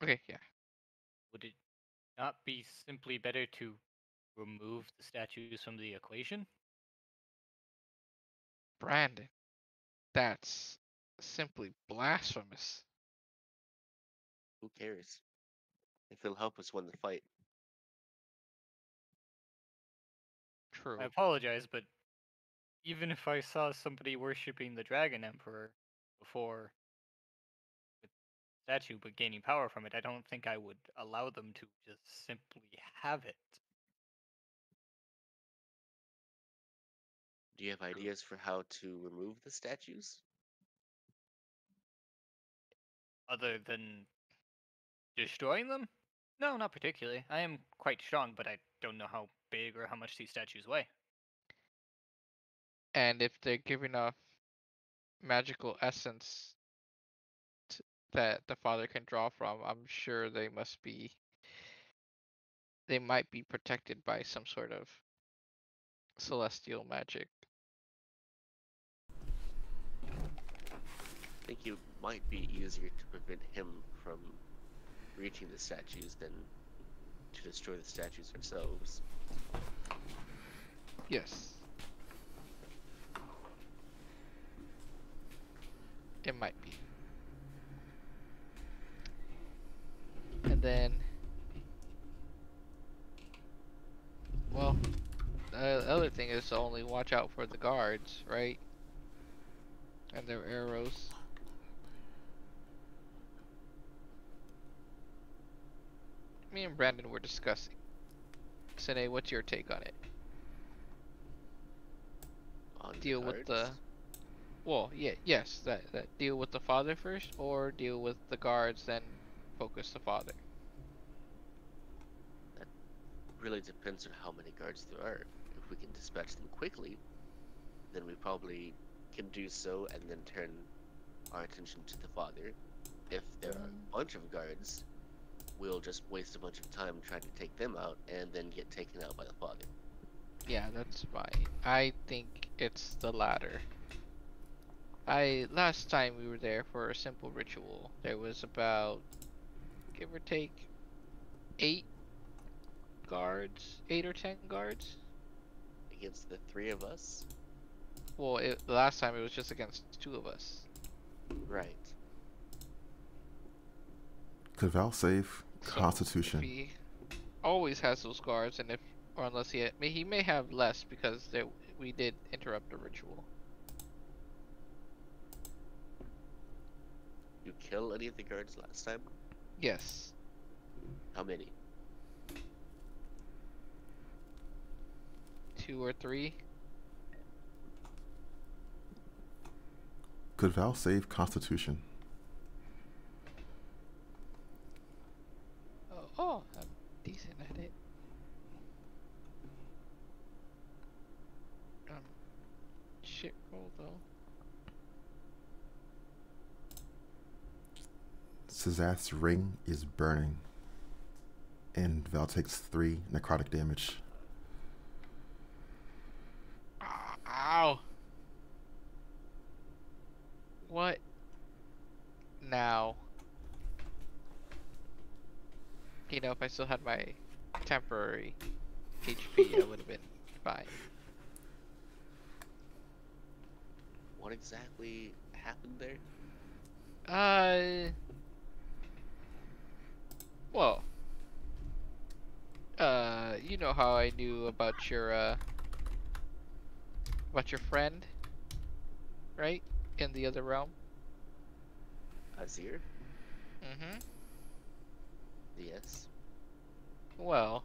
Okay, yeah. Would it not be simply better to remove the statues from the equation? Brandon, that's simply blasphemous. Who cares? If it'll help us win the fight. I True. apologize, but even if I saw somebody worshipping the Dragon Emperor before with statue but gaining power from it, I don't think I would allow them to just simply have it. Do you have ideas for how to remove the statues? Other than destroying them? No, not particularly. I am quite strong, but I don't know how big or how much these statues weigh. And if they're giving off magical essence that the father can draw from, I'm sure they might be protected by some sort of celestial magic. I think it might be easier to prevent him from reaching the statues than to destroy the statues ourselves. Yes, it might be. And then, well, the other thing is to only watch out for the guards, right? And their arrows. Me and Brandon were discussing. Sine, what's your take on it? On the Deal with the, guards, well, yeah, yes, that deal with the father first, or deal with the guards, then focus the father. that really depends on how many guards there are. If we can dispatch them quickly, then we probably can do so and then turn our attention to the father. If there are Mm, a bunch of guards, we'll just waste a bunch of time trying to take them out and then get taken out by the father. yeah, that's fine. I think it's the latter. I last time we were there for a simple ritual, there was about give or take 8 guards, 8 or 10 guards. Against the three of us? Well, the last time it was just against 2 of us. Right. Could Val save So if Constitution? he always has those guards, and if or unless he may have less because we did interrupt the ritual. You kill any of the guards last time? Yes, How many? 2 or 3. Could Val save Constitution? Oh, I'm decent at it. Um, shit roll though. Sazath's ring is burning, and Val takes 3 necrotic damage. Ow! What? Now? You know, if I still had my temporary HP, I would have been fine. What exactly happened there? Uh, well, you know how I knew about your friend, right? In the other realm? Azir? Mm-hmm. Yes. Well,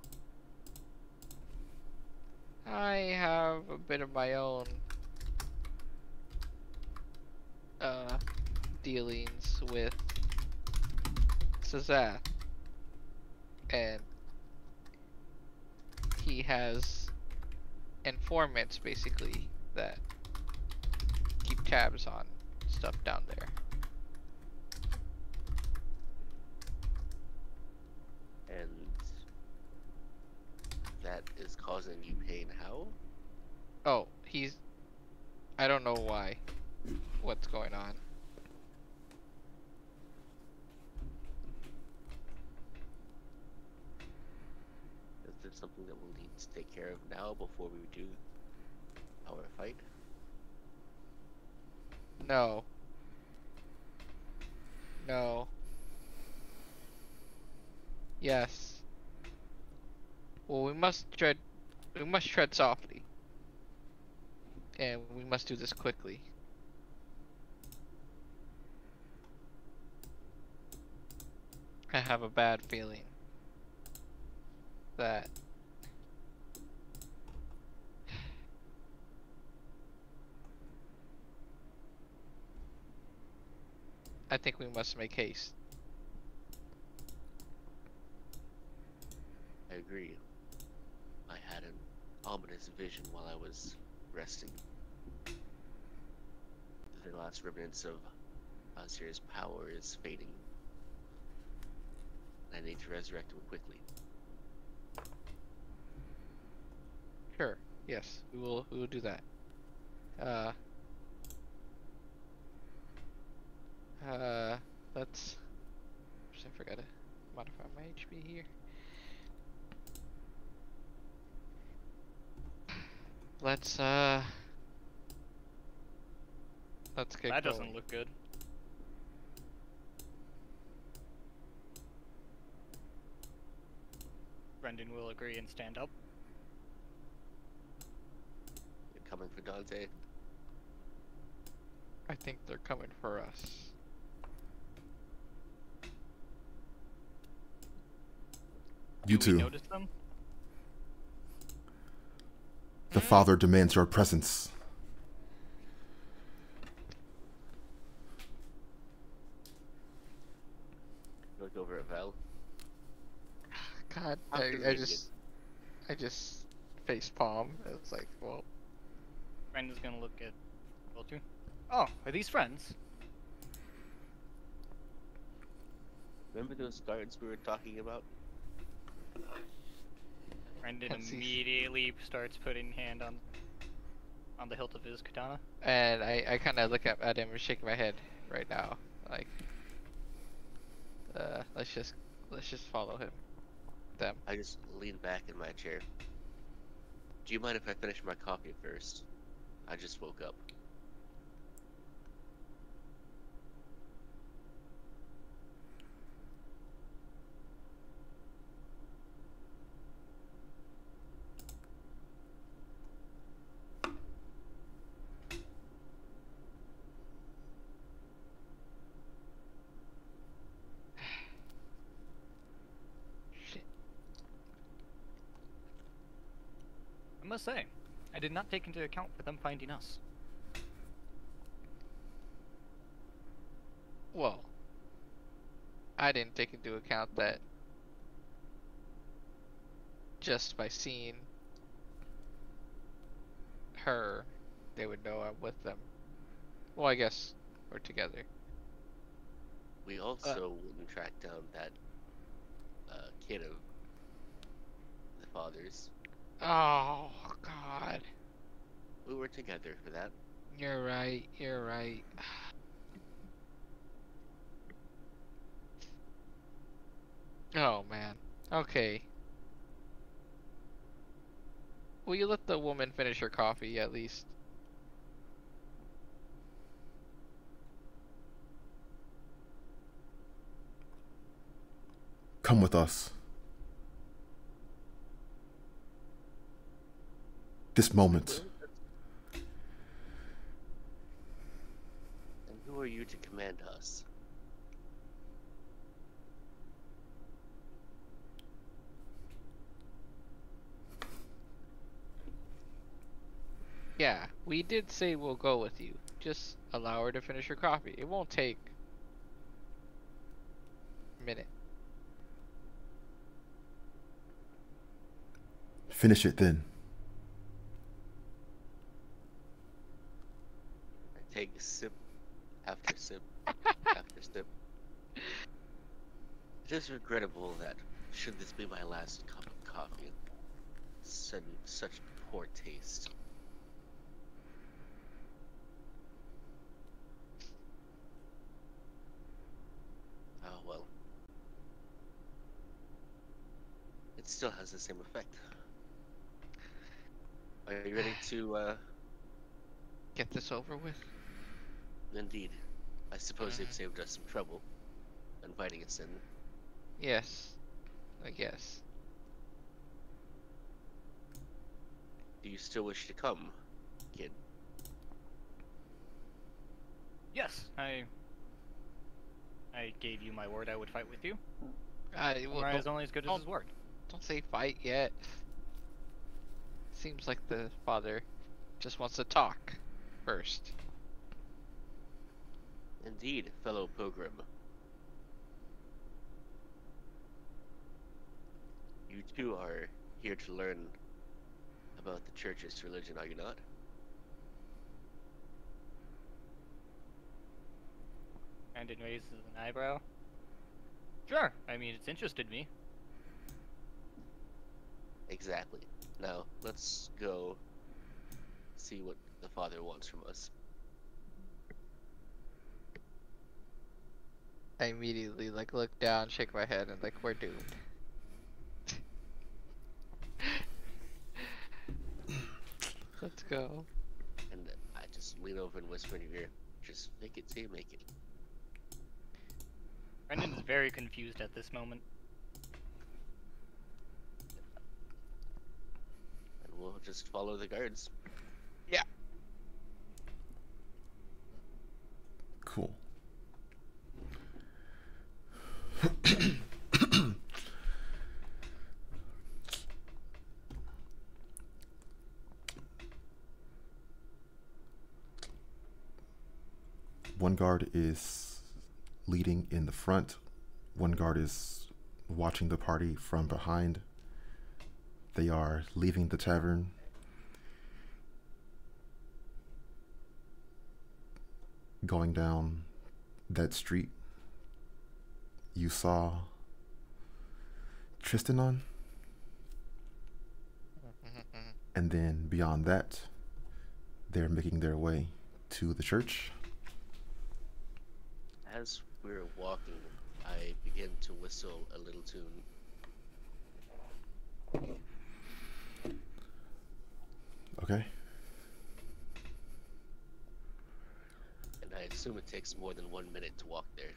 I have a bit of my own, uh, dealings with Sazath, and he has informants basically that keep tabs on stuff down there. And that is causing you pain how? Oh, I don't know why. What's going on? Is there something that we'll need to take care of now before we do our fight? No. No. Yes. Well, we must tread softly. And we must do this quickly. I have a bad feeling that I think we must make haste. I agree. I had an ominous vision while I was resting. The last remnants of Azir's power is fading. I need to resurrect him quickly. Sure. Yes, we will do that. Uh let's oops, I forgot to modify my HP here. Let's let's get That going. doesn't look good. Brendan will agree and stand up. You're coming for Dante? I think they're coming for us. You Do we two. notice them? The father demands your presence. Look over at Val. God, How I convenient. just just face palm. It's like, well, Brandon's gonna look at well too. Oh, are these friends? Remember those guards we were talking about? Brandon Let's see. immediately starts putting hand on the hilt of his katana. and I kind of look at him and shake my head right now, like, let's just follow him, them. I just leaned back in my chair. Do you mind if I finish my coffee first? I just woke up. Shit. I must say, I did not take into account for them finding us. Well, I didn't take into account that just by seeing her, they would know I'm with them. Well, I guess we're together. We also wouldn't track down that kid of the father's. Oh, God. We were together for that. You're right, you're right. Oh, man. Okay. Will you let the woman finish her coffee, at least? Come with us. This moment. And who are you to command us? Yeah, we did say we'll go with you. Just allow her to finish her coffee. It won't take a minute. Finish it then. I take sip after sip after sip. It is regrettable that, should this be my last cup of coffee, such poor taste. Oh well. It still has the same effect. Are you ready to, Get this over with? indeed. I suppose they've saved us some trouble, inviting us in. Yes, I guess. Do you still wish to come, kid? Yes, I gave you my word I would fight with you. Well, Samurai is only as good as don't- his word. don't say fight yet. Seems like the father just wants to talk first. Indeed, fellow pilgrim. You too are here to learn about the church's religion, are you not? Brandon raises an eyebrow. Sure, I mean, it's interested me. Exactly. Now, let's go see what the father wants from us. I immediately look down, shake my head, and we're doomed. Let's go. And I just lean over and whisper in your ear, just make it till you make it. Brandon is very confused at this moment. And we'll just follow the guards. Cool. One guard is leading in the front. One guard is watching the party from behind. they are leaving the tavern. Going down that street, you saw Tristanon, and then beyond that, they're making their way to the church. As we're walking, I begin to whistle a little tune. Okay. And I assume it takes more than 1 minute to walk there.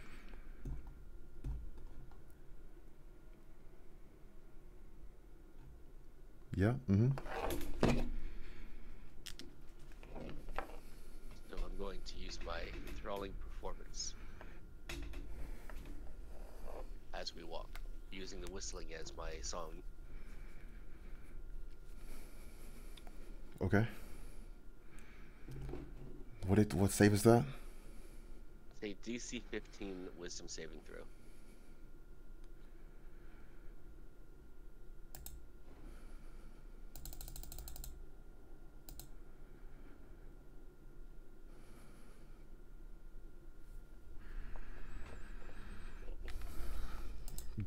Yeah. Mm-hmm. So I'm going to use my enthralling performance as we walk, using the whistling as my song. Okay. What save is that? Say DC 15 wisdom saving throw.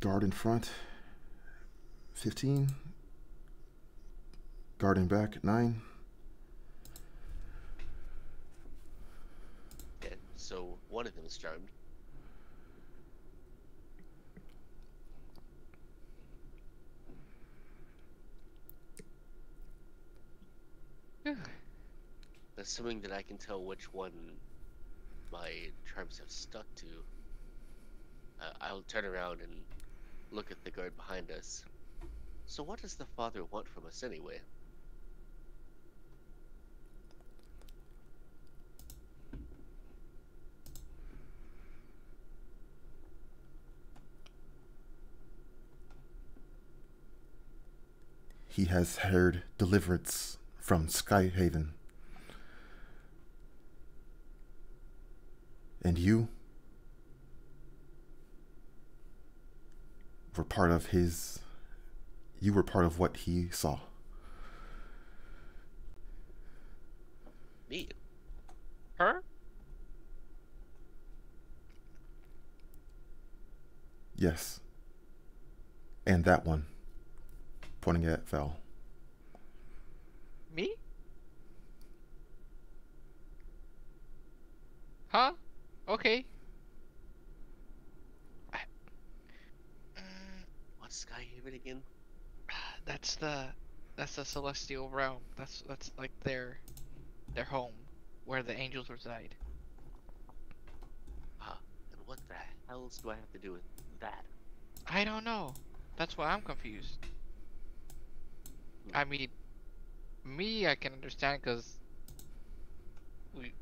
Guard in front. 15. Guard in back. 9. Okay, so one of them is charmed. Assuming that I can tell which one my charms have stuck to, I'll turn around and look at the guard behind us. So what does the father want from us anyway? He has heard deliverance from Skyhaven. And you were part of his. You were part of what he saw. Me? Her? Yes. And that one. Pointing at Val. Me? Huh? Okay. I, mm, What's Skyhaven again? that's the celestial realm. That's like their home, where the angels reside. Ah, and what the hells do I have to do with that? I don't know. That's why I'm confused. I mean, me, I can understand because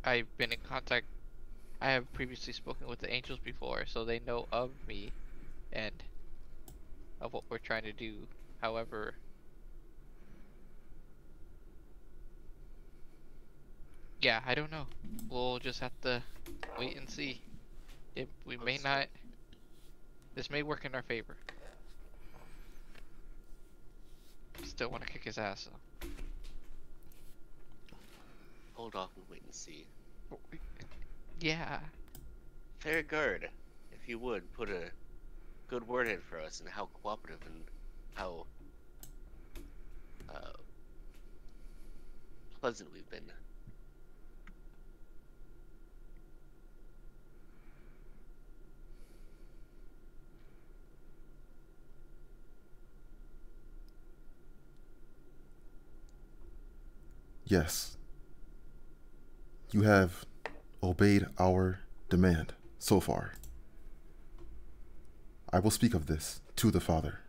I've been in contact. I have previously spoken with the angels before, so they know of me and of what we're trying to do. However, yeah, I don't know. We'll just have to wait and see. We may So, not. This may work in our favor. Still want to kick his ass though. hold off and wait and see. Yeah. Fair guard, if you would, put a good word in for us and how cooperative and how pleasant we've been. Yes. You have obeyed our demand so far. I will speak of this to the Father.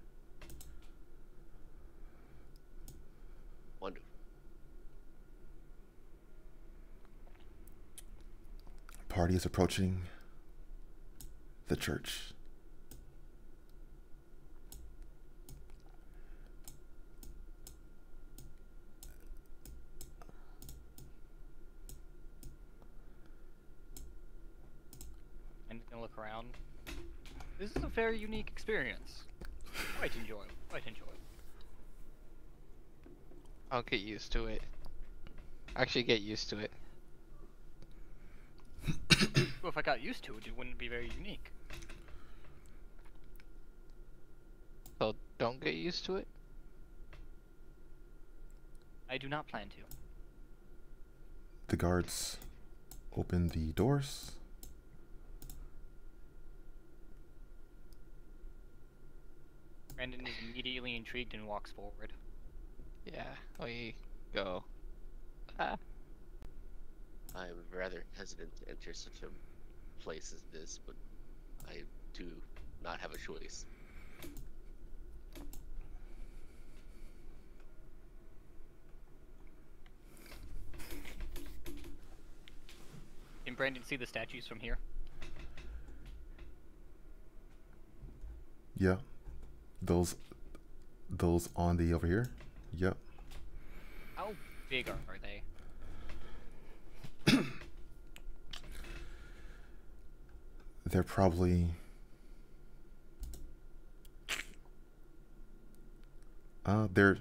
Wonderful. Party is approaching the church. And he's gonna look around. This is a very unique experience. Quite enjoyable. Quite enjoyable. I'll get used to it. Actually, get used to it. Well, if I got used to it, it wouldn't be very unique. So don't get used to it. I do not plan to. The guards open the doors. Brandon is immediately intrigued and walks forward. Yeah, we go. Ah. I'm rather hesitant to enter such a place as this, but I do not have a choice. Can Brandon see the statues from here? Yeah. Those on the over here. Yep. How big are they? They're probably they're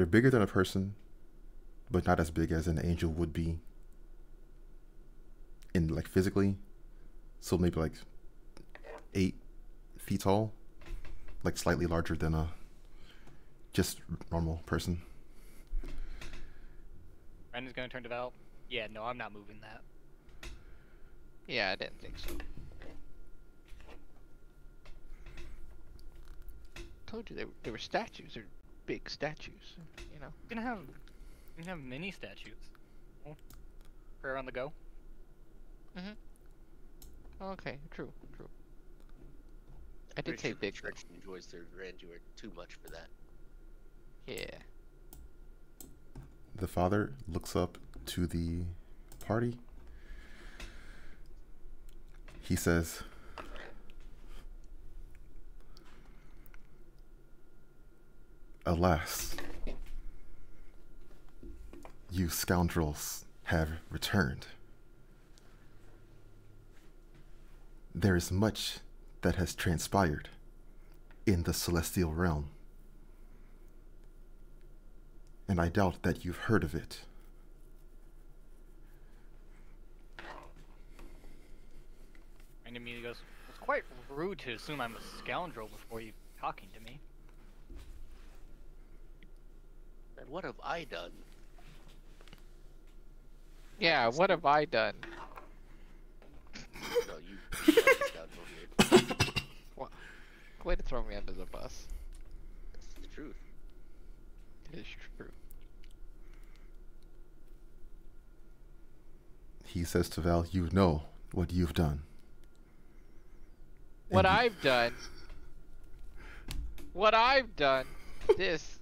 bigger than a person, but not as big as an angel would be in like physically. So maybe like 8 feet tall, like slightly larger than a just normal person. Brandon's gonna turn to Val. Yeah, no, I'm not moving that. Yeah, I didn't think so. Told you they were statues. They're big statues. You know. You can have mini statues. Oh, prayer on the go. Okay, true. I did Pretty say sure the big. church enjoys their grandeur too much for that. Yeah. The father looks up to the party. He says, "Alas, you scoundrels have returned. There is much that has transpired in the celestial realm, and I doubt that you've heard of it. Brandon immediately goes, it's quite rude to assume I'm a scoundrel before you talking to me. And what have I done? Yeah, what have I done? No, you are the scoundrel here. What? Way to throw me under the bus. That's the truth. It is true. He says to Val, "You know what you've done." What And I've done. What I've done. This.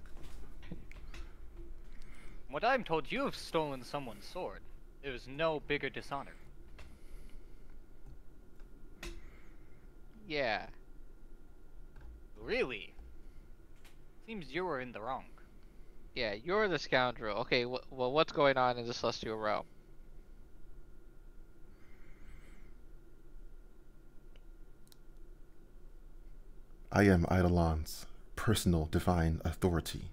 What I'm told, you have stolen someone's sword. There is no bigger dishonor. Yeah. Really? Seems you were in the wrong. Yeah, you're the scoundrel. Okay, well, what's going on in the celestial realm? I am Eidolon's personal divine authority.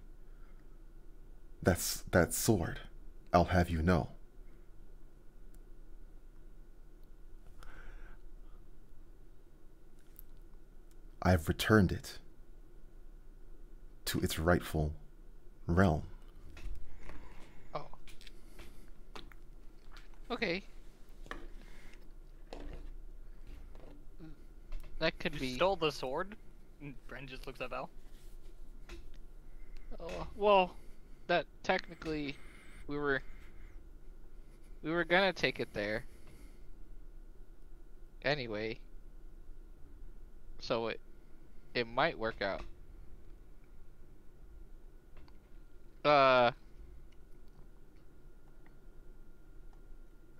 That's that sword, I'll have you know. I've returned it to its rightful realm. Oh. Okay. That could You be. stole the sword? And Brandon just looks at Val. Oh, well, that technically, we were gonna take it there. Anyway. So it might work out.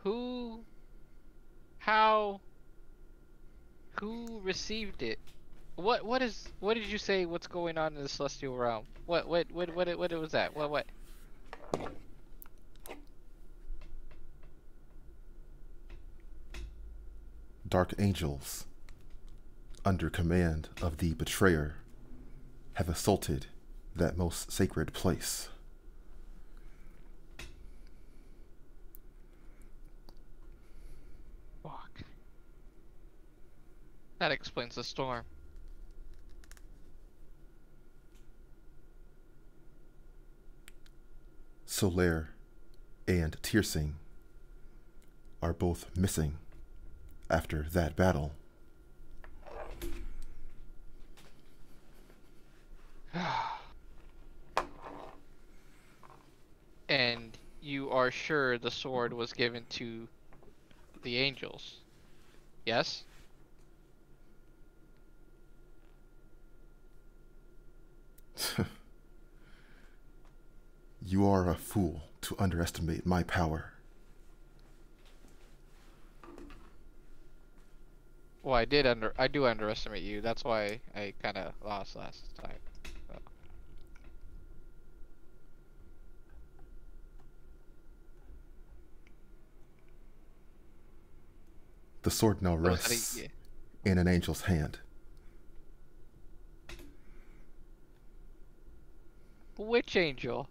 Who, how, who received it? What did you say? What's going on in the celestial realm? What was that? What? Dark angels, under command of the betrayer, have assaulted that most sacred place. Fuck. That explains the storm. Solaire and Tearsing are both missing after that battle. And you are sure the sword was given to the angels? Yes? You are a fool to underestimate my power. Well, I do underestimate you. That's why I kind of lost last time. So. The sword now What was that? rests Yeah. in an angel's hand. Which angel?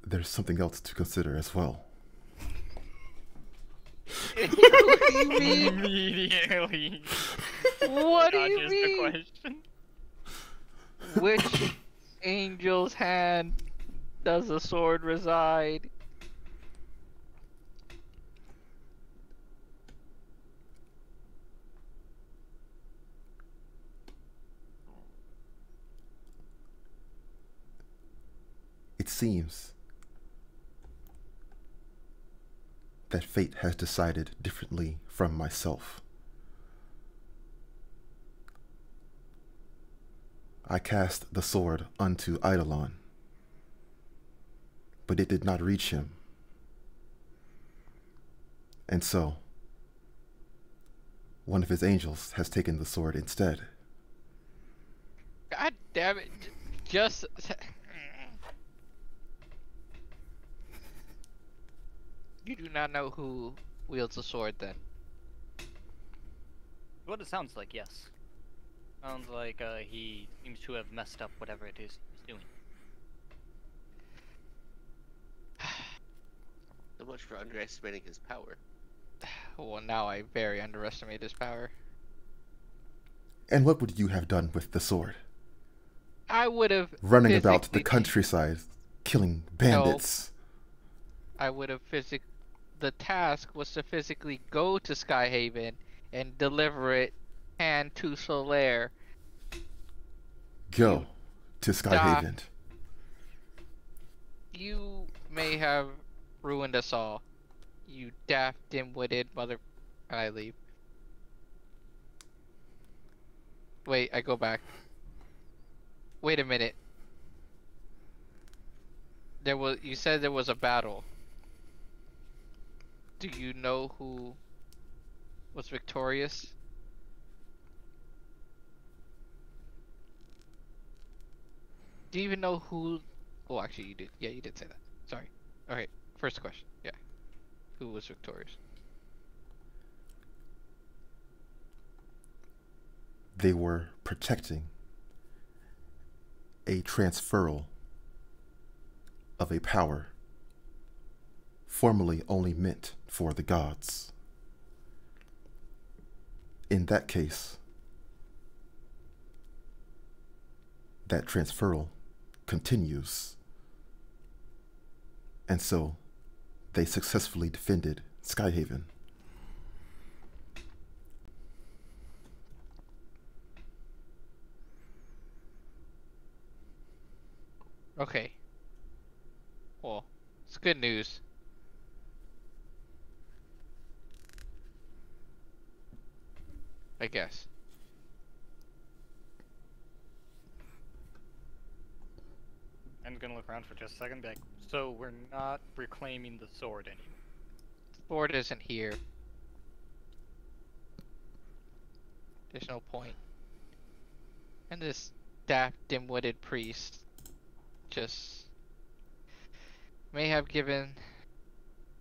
There's something else to consider as well. What do you mean? Immediately. What do you dodges mean? the question. Which angel's hand does the sword reside? It seems that fate has decided differently from myself. I cast the sword unto Eidolon, but it did not reach him. And so, one of his angels has taken the sword instead. God damn it. Just... You do not know who wields the sword then. What it sounds like, yes. Sounds like he seems to have messed up whatever it is he's doing. So much for underestimating his power. Well, now I very underestimate his power. And what would you have done with the sword? I would have Running about the physically- countryside, killing bandits. I would have the task was to physically go to Skyhaven and deliver it hand to Solaire. Go to Skyhaven. You may have ruined us all. You daft, dim-witted mother... And I leave. Wait, I go back. Wait a minute. You said there was a battle. Do you know who was victorious? Do you even know who... Oh, actually you did. Yeah, you did say that. Sorry. Okay, first question. Yeah. Who was victorious? They were protecting a transferal of a power formerly only meant for the gods. In that case, that transferal continues. And so they successfully defended Skyhaven. Okay. Well, it's good news. I guess. I'm gonna look around for just a second, be like, so we're not reclaiming the sword anymore. Sword isn't here. There's no point. And this daft, dim-witted priest just may have given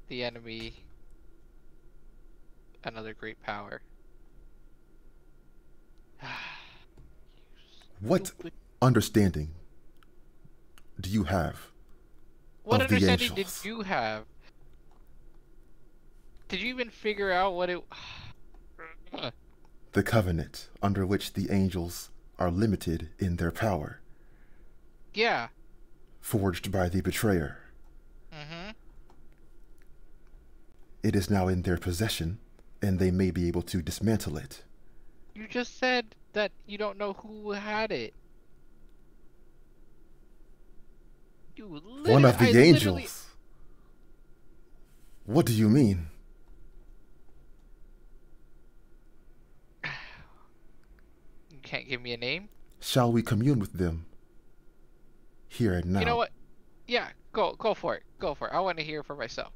the enemy another great power. What Stupid. understanding do you have What of the understanding did angels? you have? Did you even figure out what it? The covenant under which the angels are limited in their power, Yeah. forged by the betrayer. Mm-hmm. It is now in their possession, and they may be able to dismantle it. You just said that you don't know who had it. You One literally, of I the literally. angels. What do you mean? You can't give me a name. Shall we commune with them here and You know now? what? Yeah, go for it. Go for it. I want to hear for myself.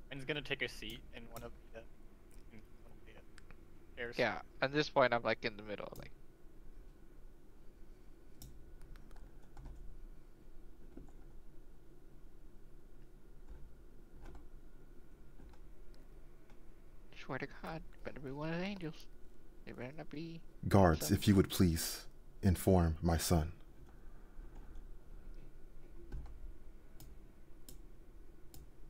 And he's gonna take a seat in one of the chairs. Yeah. At this point, I'm like in the middle. Like, swear to God, better be one of the angels. It better not be Guards, some. if you would please inform my son.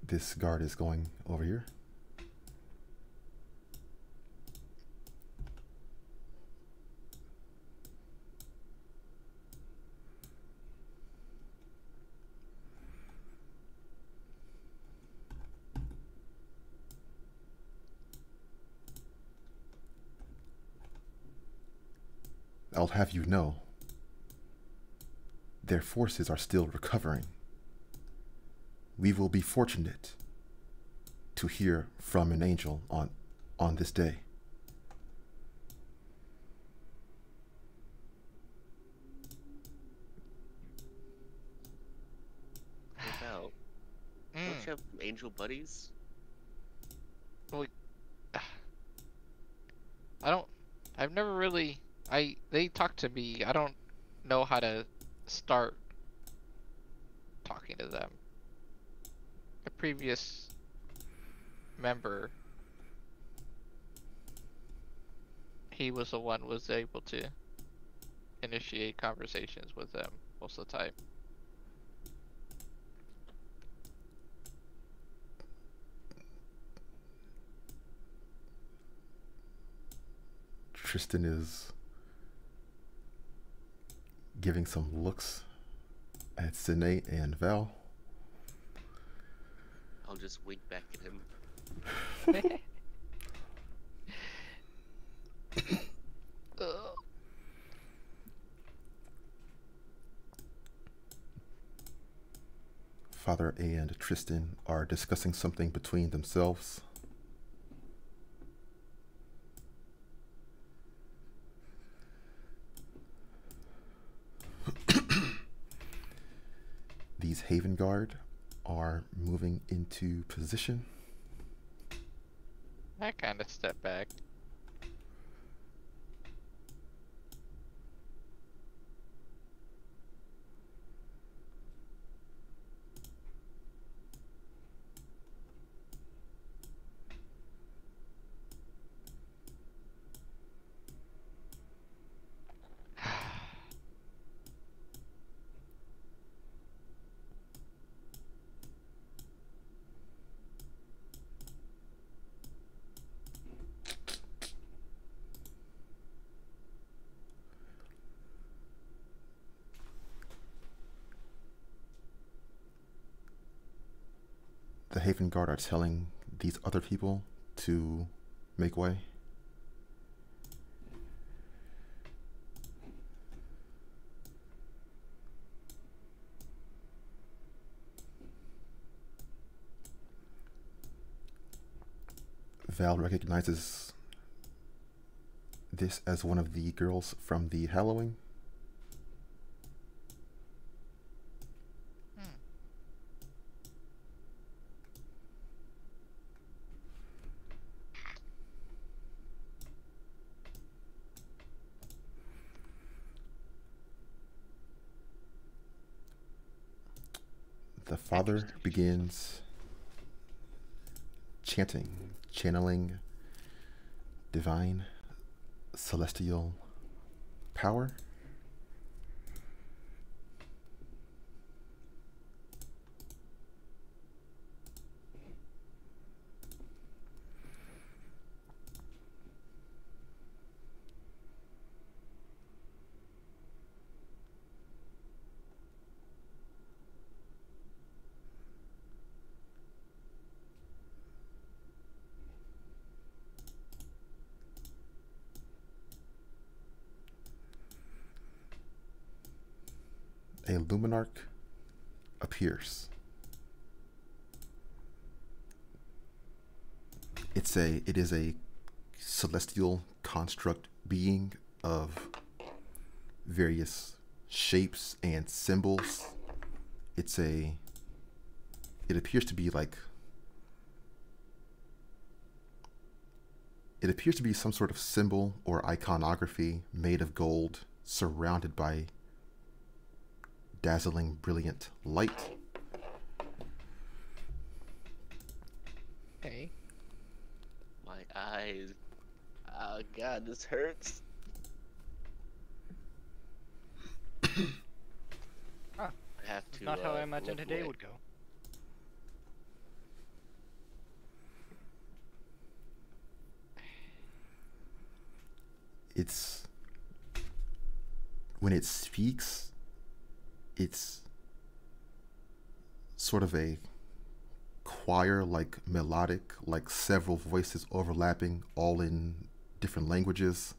This guard is going over here. I'll have you know, their forces are still recovering. We will be fortunate to hear from an angel on this day. Hey Val, don't Mm. you have some angel buddies? Well, I don't. I've never really. They talk to me. I don't know how to start talking to them. A previous member, he was the one was able to initiate conversations with them most of the time. Tristan is giving some looks at Sine and Val. I'll just wink back at him. Ugh. Father and Tristan are discussing something between themselves. These Haven Guard are moving into position. I kind of step back. The Haven Guard are telling these other people to make way. Val recognizes this as one of the girls from the Halloween. Hmm. The father begins channeling divine celestial power. A luminarch appears. It is a celestial construct being of various shapes and symbols. It appears to be like it appears to be some sort of symbol or iconography made of gold, surrounded by dazzling, brilliant light. Okay. My eyes. Oh god, this hurts. Ah, I have It's to. not how I imagined look today away. would go. It's when it speaks, it's sort of a choir like melodic, like several voices overlapping, all in different languages.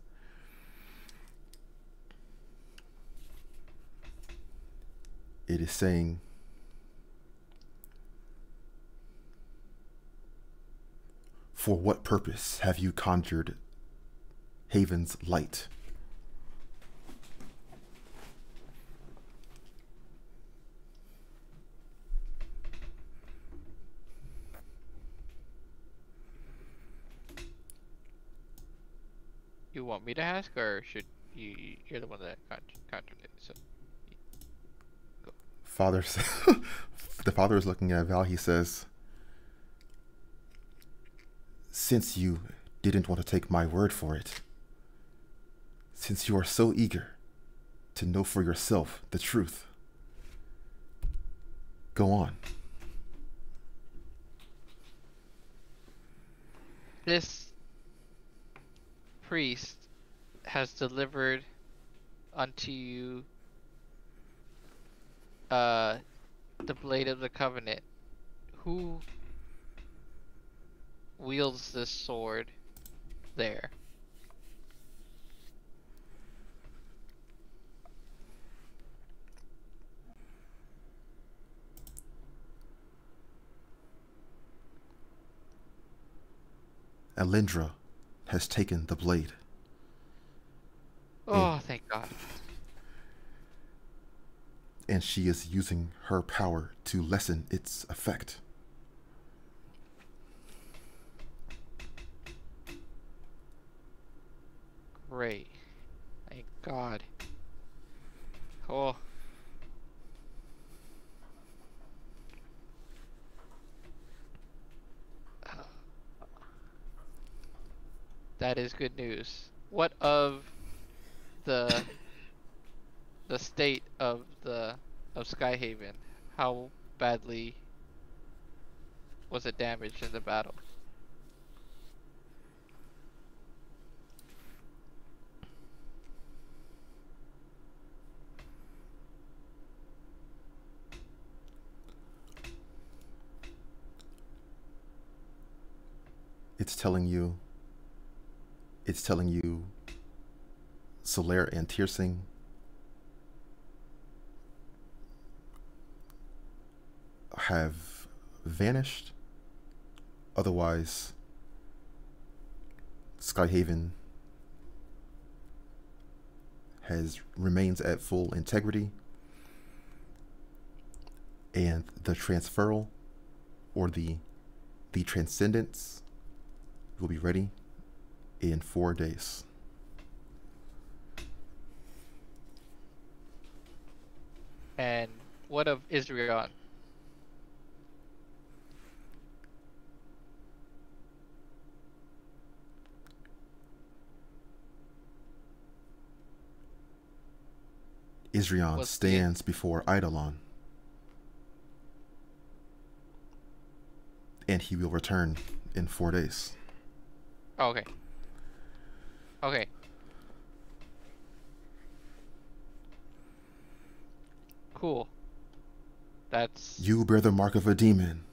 It is saying, "For what purpose have you conjured Haven's light?" You want me to ask, or should you're the one that conjured it? So Father, the father is looking at Val. He says, "Since you didn't want to take my word for it, since you are so eager to know for yourself the truth, go on." this priest has delivered unto you the blade of the covenant. Who wields this sword there? Alindra has taken the blade. Oh, thank God. And she is using her power to lessen its effect. Great. Thank God. Oh. That is good news. What of the state of Skyhaven? How badly was it damaged in the battle? It's telling you, Solaire and Tearsing have vanished. Otherwise, Skyhaven remains at full integrity, and the transferal or the transcendence will be ready in 4 days. And what of Israel? Isrion What's the stands before Eidolon, and he will return in 4 days. oh, okay. Okay. Cool. That's You bear the mark of a demon.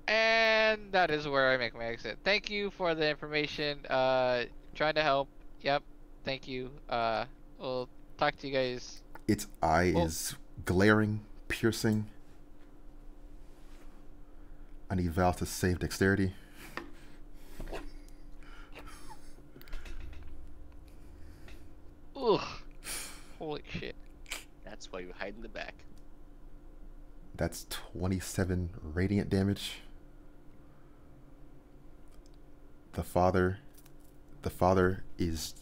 and that is where I make my exit. Thank you for the information. Trying to help. Yep. Thank you. We'll talk to you guys. Its eye Well, is glaring, piercing. I need Val to save dexterity. ugh. Holy shit. That's why you hide in the back. That's 27 radiant damage. The father is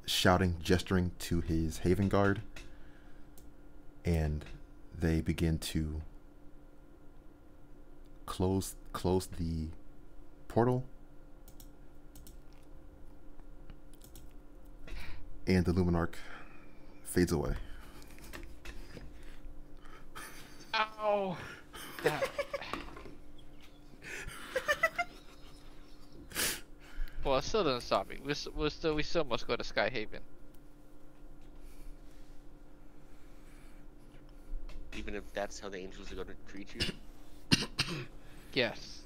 shouting, gesturing to his Haven Guard, and they begin to close the portal, and the Luminarch fades away. Ow. Damn. Well, it still doesn't stop me. We still must go to Skyhaven. Even if that's how the angels are going to treat you. Yes.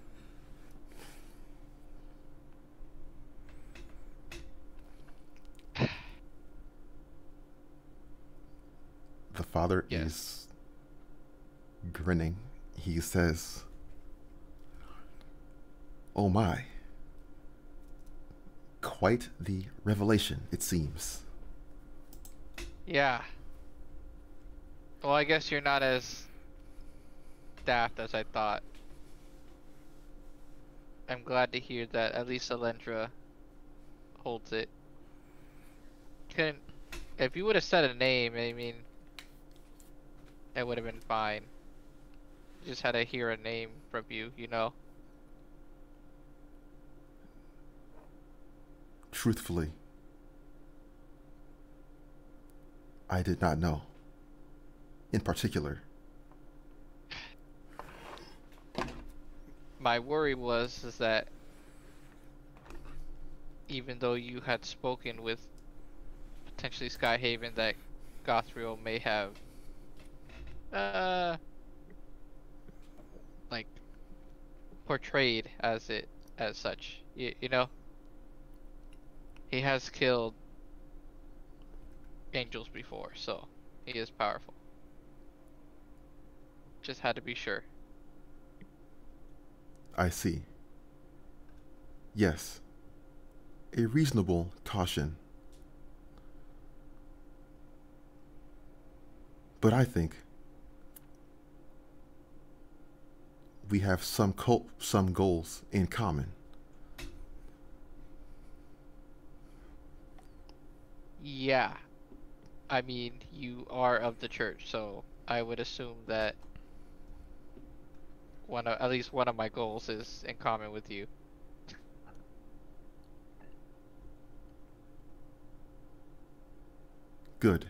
The father Yes. is grinning. He says, "Oh my. Quite the revelation, it seems." Yeah. Well, I guess you're not as daft as I thought. I'm glad to hear that at least Alendra holds it. Couldn't. If you would have said a name, I mean, it would have been fine. Just had to hear a name from you, you know? Truthfully, I did not know. In particular, My worry is that even though you had spoken with potentially Skyhaven, that Gothriel may have, like, portrayed as such. You know? He has killed angels before, so he is powerful. Just had to be sure. I see. Yes, a reasonable caution. But I think we have some goals in common. Yeah. I mean, you are of the church, so I would assume that at least one of my goals is in common with you. Good.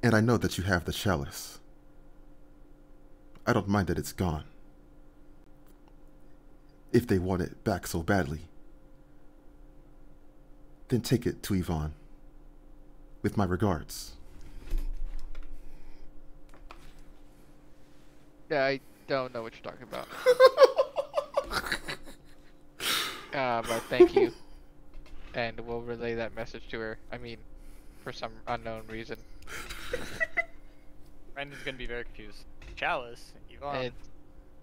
And I know that you have the chalice. I don't mind that it's gone. If they want it back so badly, then take it to Yvonne. With my regards. Yeah, I don't know what you're talking about. But thank you. And we'll relay that message to her. I mean, for some unknown reason. Brandon's gonna be very confused. Chalice, Yvonne,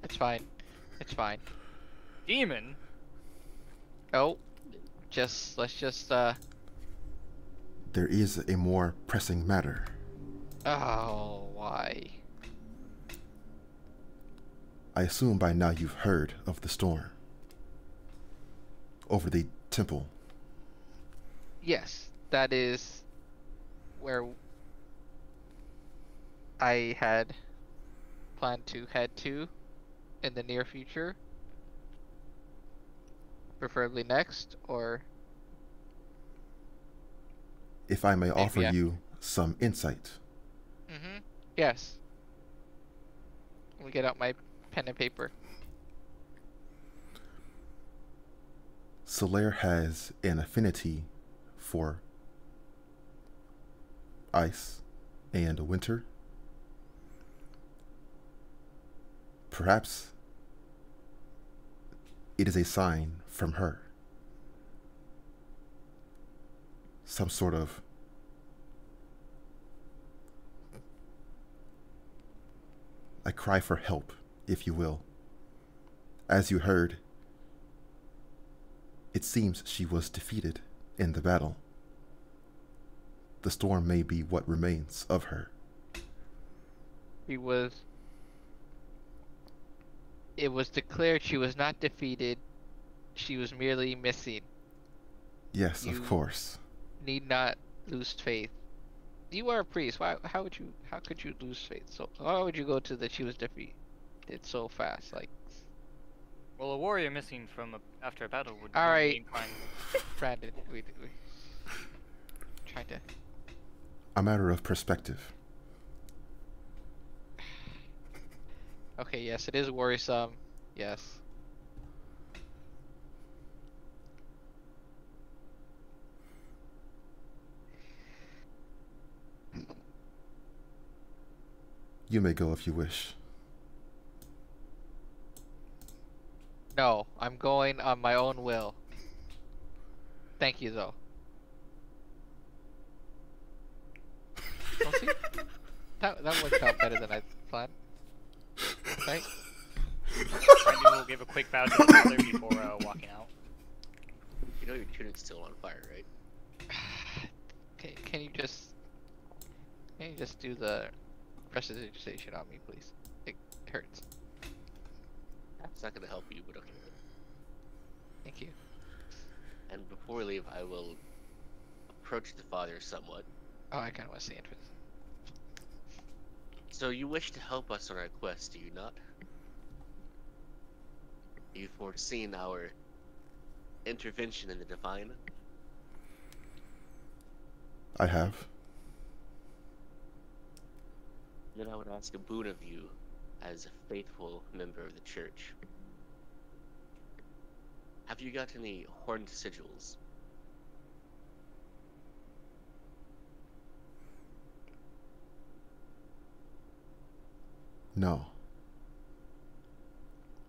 It's fine. It's fine. demon. Oh, let's just There is a more pressing matter. oh, why? I assume by now you've heard of the storm over the temple. Yes, that is where I had planned to head to in the near future. Preferably next, or if I may offer Maybe I. you some insight. Mm-hmm. Yes. Let me get out my pen and paper. Solaire has an affinity for ice and winter. Perhaps it is a sign from her. Some sort of a cry for help, if you will. As you heard, it seems she was defeated in the battle. The storm may be what remains of her. She was. It was declared she was not defeated. She was merely missing. Yes, of You course. need not lose faith. You are a priest. Why? How would you? How could you lose faith? So why would you go to that she was defeated so fast? Like, Well, a warrior missing from after a battle would all be right, inclined. Brandon. We trying to. A matter of perspective. Okay, yes, it is worrisome. Yes. You may go if you wish. No, I'm going on my own will. Thank you, though. Well, see, that worked out better than I planned. Right? Brendan will give a quick bow to the father before walking out. You know your tunic's still on fire, right? Okay, can you just do the prestidigitation on me, please? It hurts. It's not gonna help you, but okay. Thank you. And before we leave, I will approach the father somewhat. Oh, I kind of want to see entrance. So you wish to help us on our quest, do you not? You've foreseen our intervention in the divine? I have. Then I would ask a boon of you as a faithful member of the church. Have you got any horned sigils? No.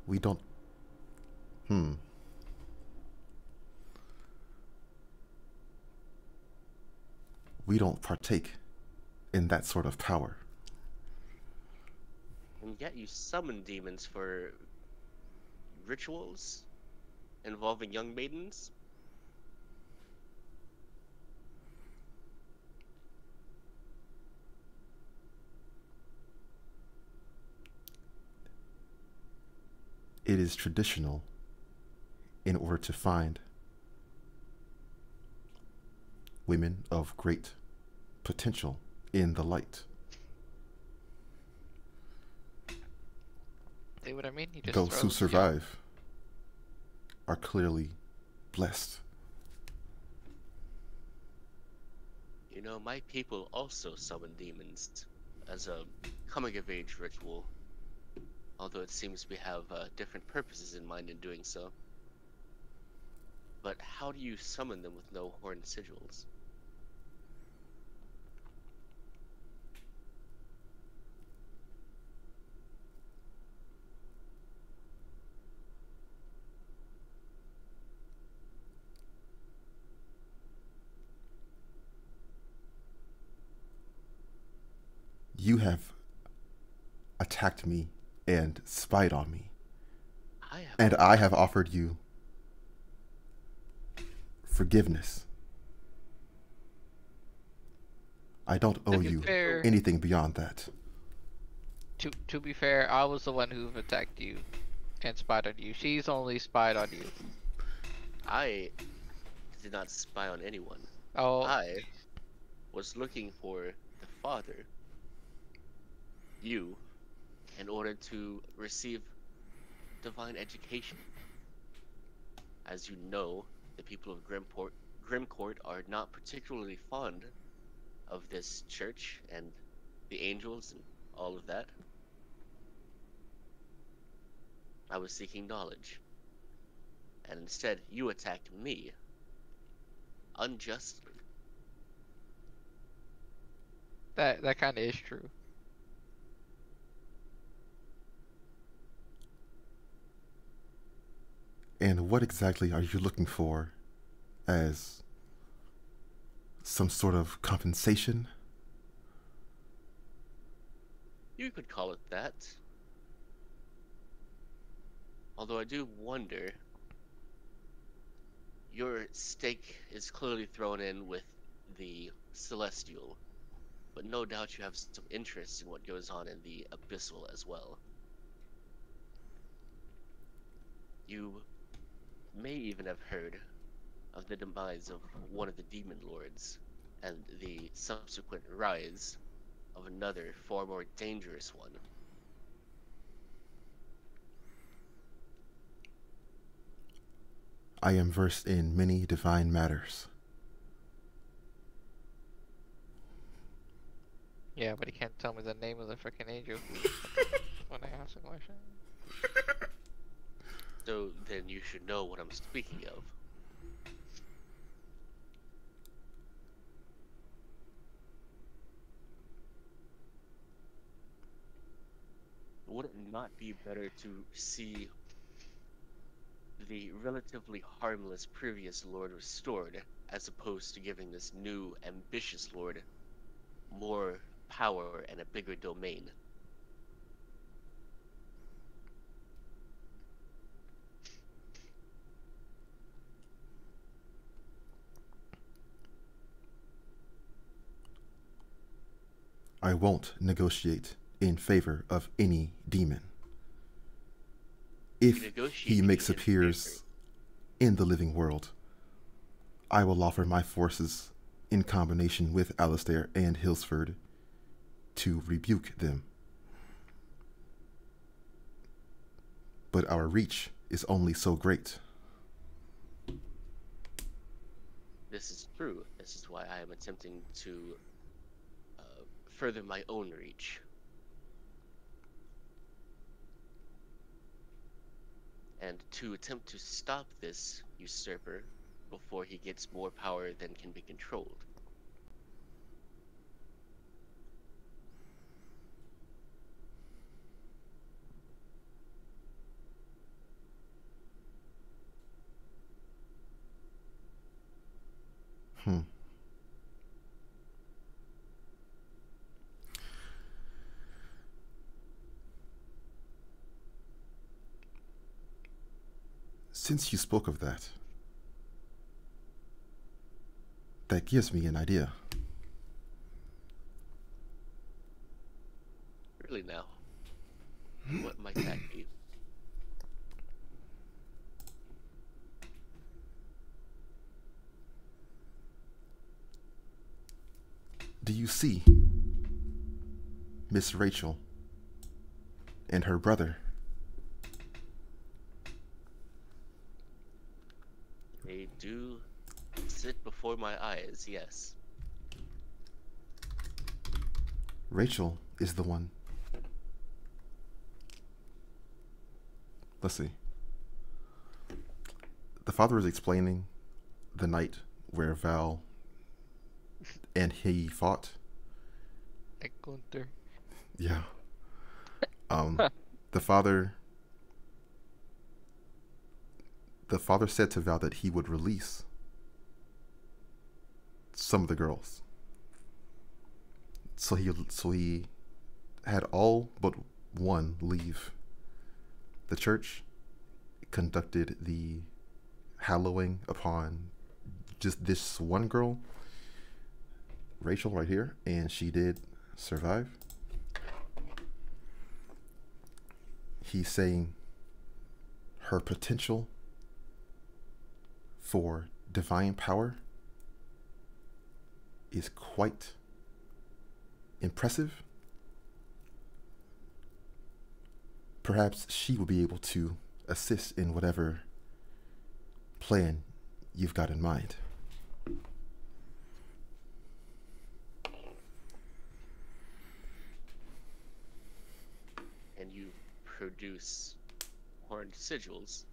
We don't. Hmm. We don't partake in that sort of power. And yet you summon demons for rituals involving young maidens? It is traditional in order to find women of great potential in the light. See what I mean? You just Those who throws, survive are clearly blessed. You know, my people also summon demons as a coming-of-age ritual. Although it seems we have different purposes in mind in doing so. But how do you summon them with no horned sigils? You have attacked me and spied on me. And I have offered you forgiveness. I don't owe be you fair- anything beyond that. To be fair, I was the one who attacked you and spied on you. She's only spied on you. I did not spy on anyone. Oh, I was looking for the father, you, in order to receive divine education. As you know, the people of Grim Court are not particularly fond of this church and the angels and all of that. I was seeking knowledge, and instead you attacked me unjustly. That kind of is true. And what exactly are you looking for as some sort of compensation? You could call it that. Although I do wonder, your stake is clearly thrown in with the Celestial, but no doubt you have some interest in what goes on in the Abyssal as well. You may even have heard of the demise of one of the Demon Lords, and the subsequent rise of another far more dangerous one. I am versed in many divine matters. Yeah, but he can't tell me the name of the freaking angel when I ask a question. So then you should know what I'm speaking of. Would it not be better to see the relatively harmless previous lord restored, as opposed to giving this new, ambitious lord more power and a bigger domain? I won't negotiate in favor of any demon. If he Negotiating makes in appears in the living world, I will offer my forces in combination with Alistair and Hillsford to rebuke them. But our reach is only so great. This is true. This is why I am attempting to further my own reach. And to attempt to stop this usurper before he gets more power than can be controlled. Hmm. Since you spoke of that, that gives me an idea. Really now, what might that be? Do you see Miss Rachel and her brother? They do sit before my eyes, yes. Rachel is the one. Let's see. The father is explaining the night where Val and he fought. Like Gunther. Yeah. The father said to Val that he would release some of the girls. So he had all but one leave the church, conducted the hallowing upon just this one girl, Rachel, right here, and she did survive. He's saying her potential for divine power is quite impressive. Perhaps she will be able to assist in whatever plan you've got in mind. produce horned sigils.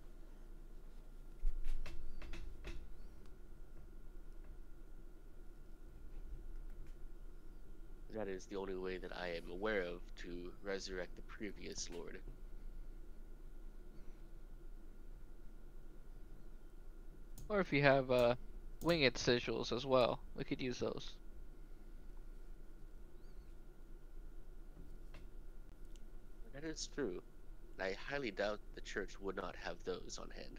That is the only way that I am aware of to resurrect the previous lord. Or if you have winged sigils as well, we could use those. That is true. I highly doubt the church would not have those on hand.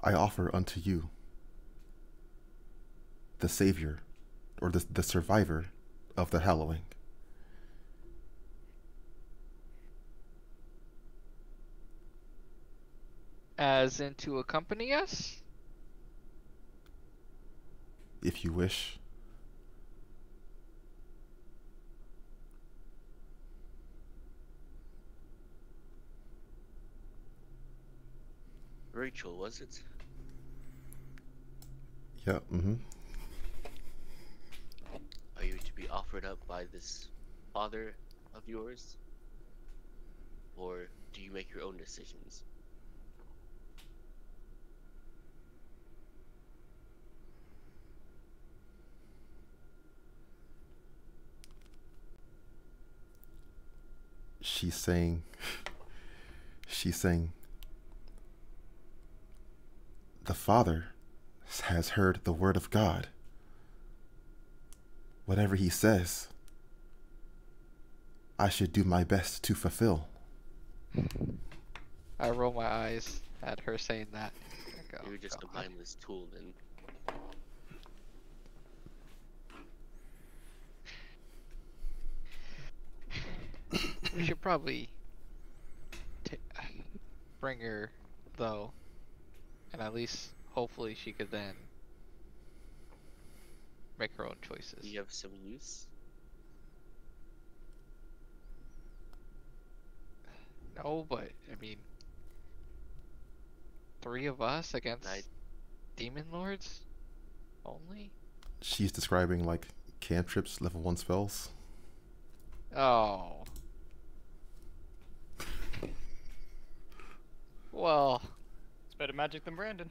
I offer unto you the Savior, or the survivor of the hallowing. As in to accompany us? If you wish. Rachel, was it? Yeah, mm-hmm. Are you to be offered up by this father of yours? Or do you make your own decisions? She's saying, the Father has heard the word of God. Whatever he says, I should do my best to fulfill. I roll my eyes at her saying that. I go, You're just "God." a mindless tool then. We should probably bring her, though, and at least hopefully she could then make her own choices. Do you have some use? No, but I mean, 3 of us against I- demon lords only? She's describing like cantrips, level 1 spells. Oh. Well, It's better magic than Brandon.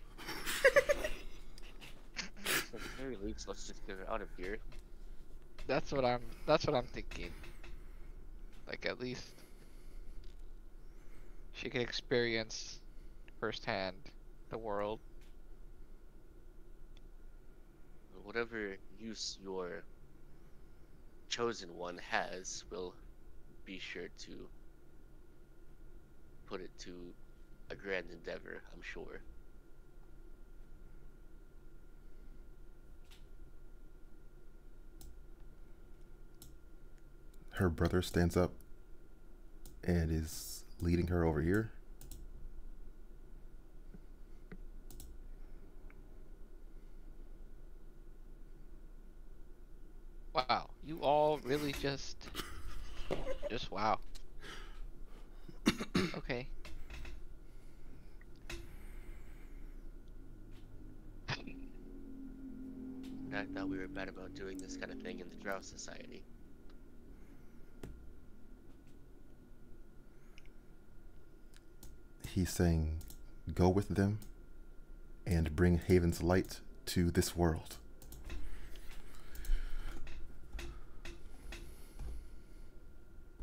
At the very least, let's just get her out of here. that's what I'm thinking. Like at least she can experience firsthand the world. Whatever use your chosen one has, we'll be sure to put it to a grand endeavor, I'm sure. Her brother stands up and is leading her over here. Wow, you all really just wow. Okay. I thought we were bad about doing this kind of thing in the Drow Society. He's saying, go with them and bring Haven's light to this world.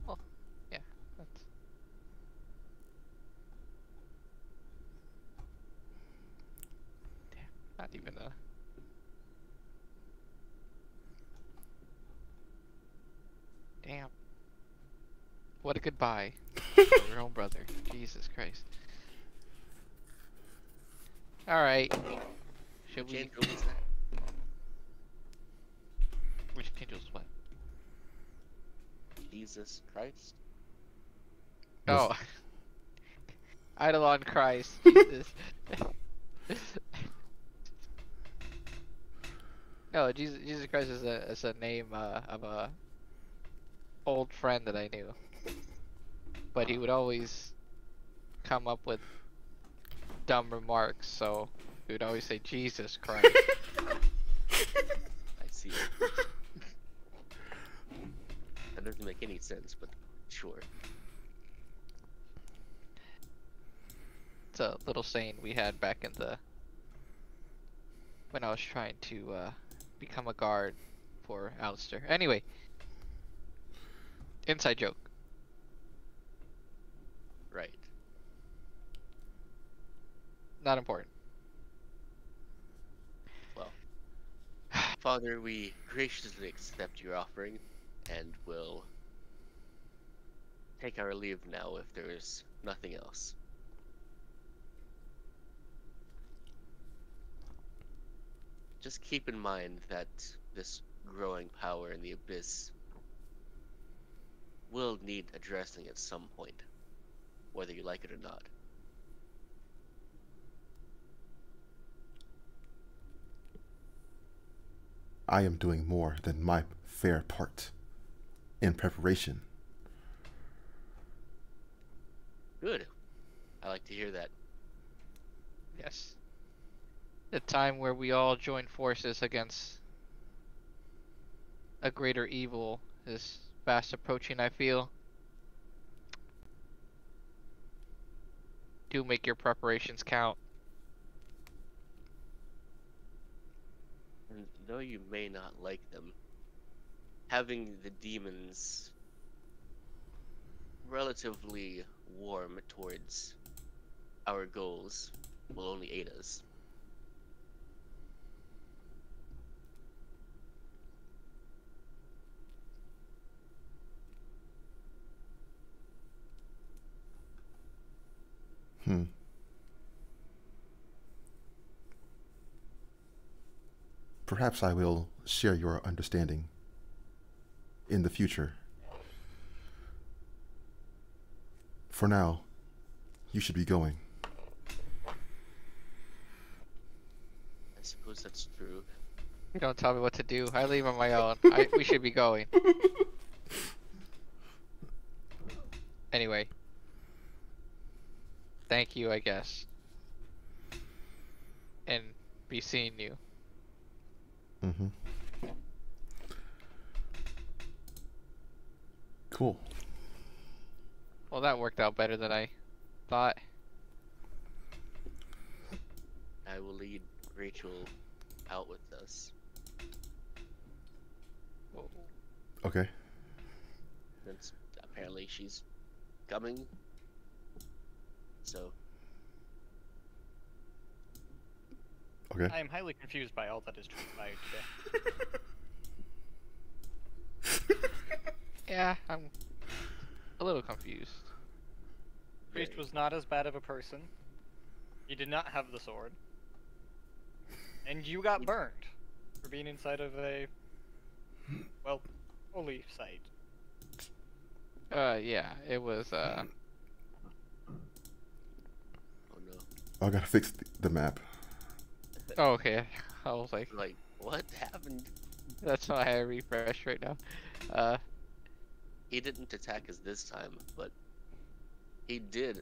Well, yeah, that's damn, not even a damn. What a goodbye for your own brother. Jesus Christ. Alright. Should we... Angel was that? Which angel's what? Jesus Christ? Oh. Eidolon Christ. Jesus. No, Jesus Christ is a name of a old friend that I knew, but he would always come up with dumb remarks, so he would always say, Jesus Christ. I see. That doesn't make any sense, but sure. It's a little saying we had back in the when I was trying to become a guard for Alistair. Anyway, inside joke. Right. Not important. Well, Father, we graciously accept your offering, and will take our leave now if there is nothing else. Just keep in mind that this growing power in the abyss will need addressing at some point, whether you like it or not. I am doing more than my fair part in preparation. Good. I like to hear that. Yes. The time where we all join forces against a greater evil is fast approaching, I feel. Do make your preparations count. And though you may not like them, having the demons relatively warm towards our goals will only aid us. Hmm. Perhaps I will share your understanding in the future. For now, you should be going. I suppose that's true. You don't tell me what to do. I leave on my own. We should be going. Anyway. Thank you, I guess. And be seeing you. Mm-hmm. Cool. Well, that worked out better than I thought. I will lead Rachel out with us. Okay. Since apparently she's coming. So, Okay. I am highly confused by all that has transpired today. Yeah, I'm a little confused. Priest very- was not as bad of a person. He did not have the sword. And you got burned for being inside of a, well, holy site. Yeah, it was, oh no. I gotta fix the map. oh, okay. I was like, Like, what happened? that's why I refresh right now. He didn't attack us this time, but he did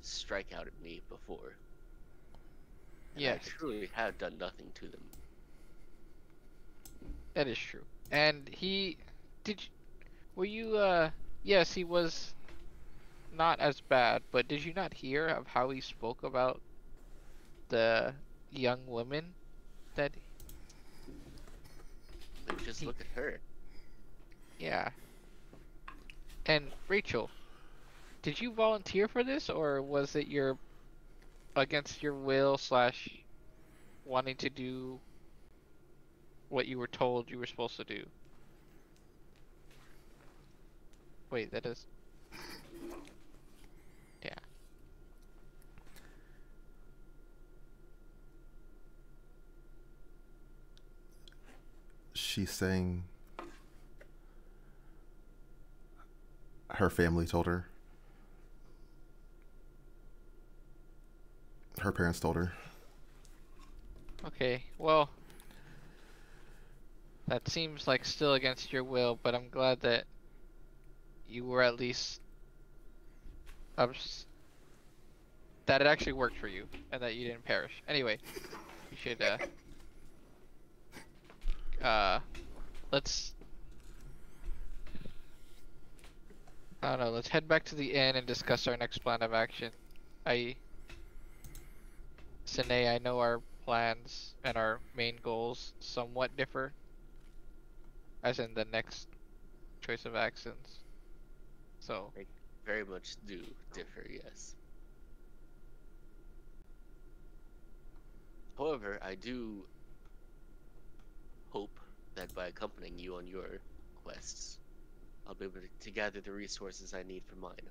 strike out at me before. And I yes, truly have done nothing to them. that is true. And were you, yes, he was not as bad, but did you not hear of how he spoke about the young women that, Like, just He- look at her. yeah. And Rachel, did you volunteer for this, or was it your against your will slash wanting to do what you were told you were supposed to do? Wait, that is. Yeah. She's saying her family told her. Her parents told her. Okay. Well, That seems like still against your will, but I'm glad that you were at least ups that it actually worked for you and that you didn't perish. Anyway, you should uh let's I don't know, let's head back to the inn and discuss our next plan of action. I Sine, I know our plans and our main goals somewhat differ, as in the next choice of actions. So They very much do differ, yes. However, I do hope that by accompanying you on your quests, I'll be able to gather the resources I need for mine.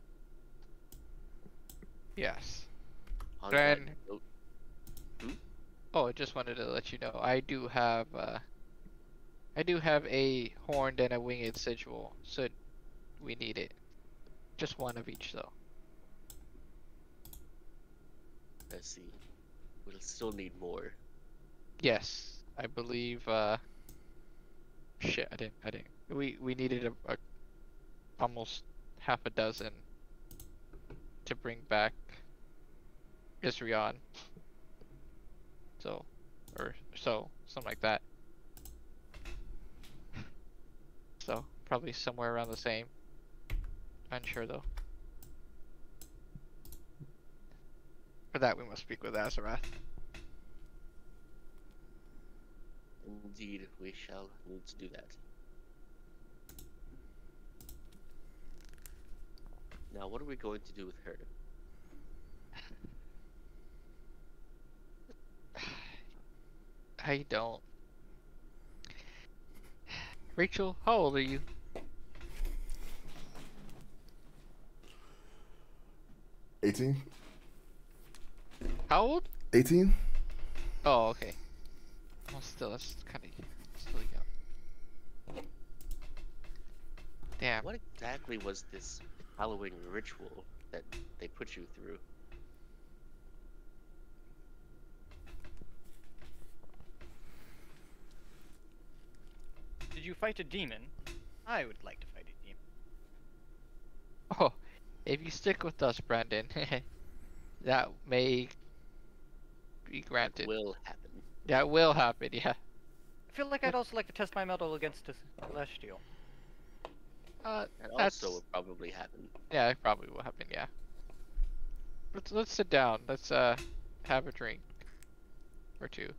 yes. On that Then note, hmm? oh, I just wanted to let you know I do have a horned and a winged sigil, so we need it. Just one of each though. Let's see. We'll still need more. Yes, I believe shit, I didn't. We needed a almost half a dozen to bring back Isrion. So or so, something like that. So probably somewhere around the same. Unsure though. For that we must speak with Azarath. Indeed, we shall need to do that. Now, what are we going to do with her? I don't. Rachel, how old are you? 18? How old? 18? Oh, okay. Well, still, that's kind of still young. Damn. What exactly was this Halloween ritual that they put you through? Did you fight a demon? I would like to fight a demon. Oh, if you stick with us, Brandon, that may be That granted. will happen. That will happen, yeah. I feel like I'd also like to test my metal against a celestial. That That's also will probably happen. yeah, it probably will happen, yeah. Let's sit down. Let's have a drink or two,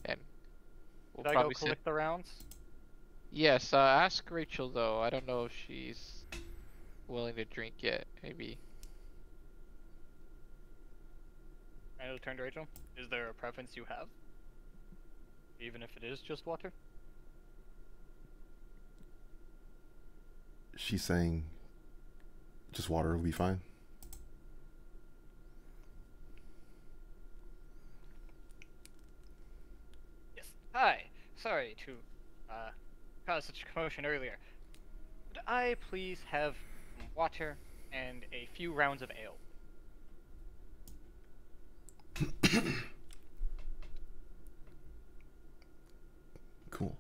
and we'll Should I go probably sit. collect the rounds? Yes, ask Rachel though. I don't know if she's willing to drink yet. Maybe. I'll turn to Rachel. Is there a preference you have? Even if it is just water? She's saying just water will be fine. Yes. Hi. Sorry to cause such a commotion earlier. Would I please have some water and a few rounds of ale? Cool.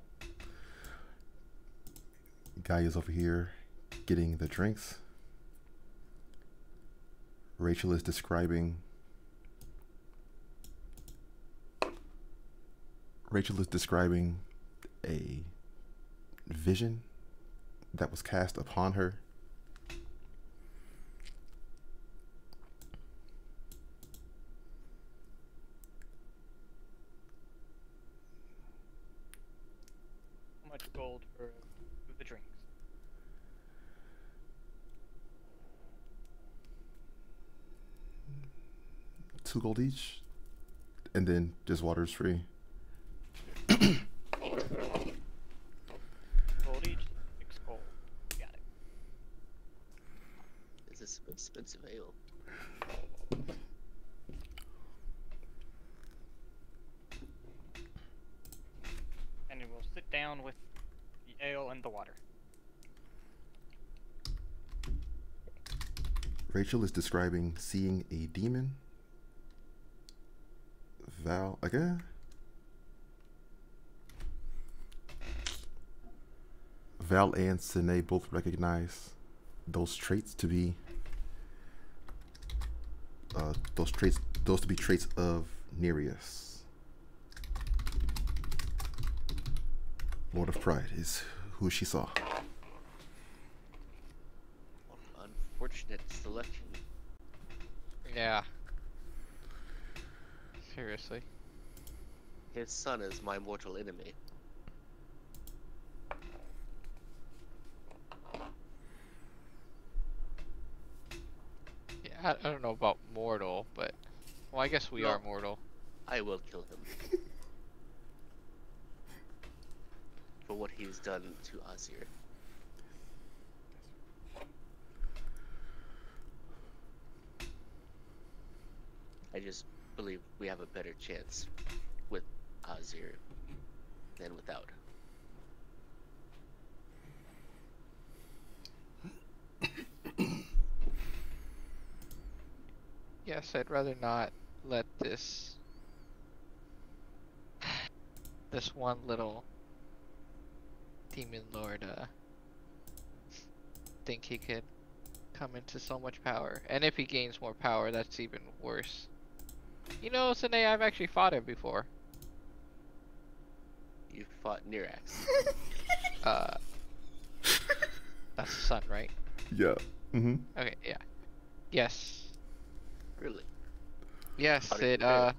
Guy is over here getting the drinks. Rachel is describing a vision that was cast upon her. How much gold for the drinks? 2 gold each, and then just water's free. Gold each, 6 gold. Got it. This is some expensive ale. And we'll sit down with the ale and the water. Rachel is describing seeing a demon. Val, again? Val and Sine both recognize those traits to be those to be traits of Nereus. Lord of Pride is who she saw. Unfortunate selection. Yeah. Seriously. His son is my mortal enemy. Yeah, I don't know about mortal, but well, I guess we No. are mortal. I will kill him for what he's done to Azir. I just believe we have a better chance with Azir than without. Yes, I'd rather not let this one little demon lord think he could come into so much power. And if he gains more power, that's even worse. You know, Sine, I've actually fought him before. You fought Nirax. Uh, that's the son, right? Yeah. Mm-hmm. Okay, yeah. Yes. Really? Yes, How did you fare?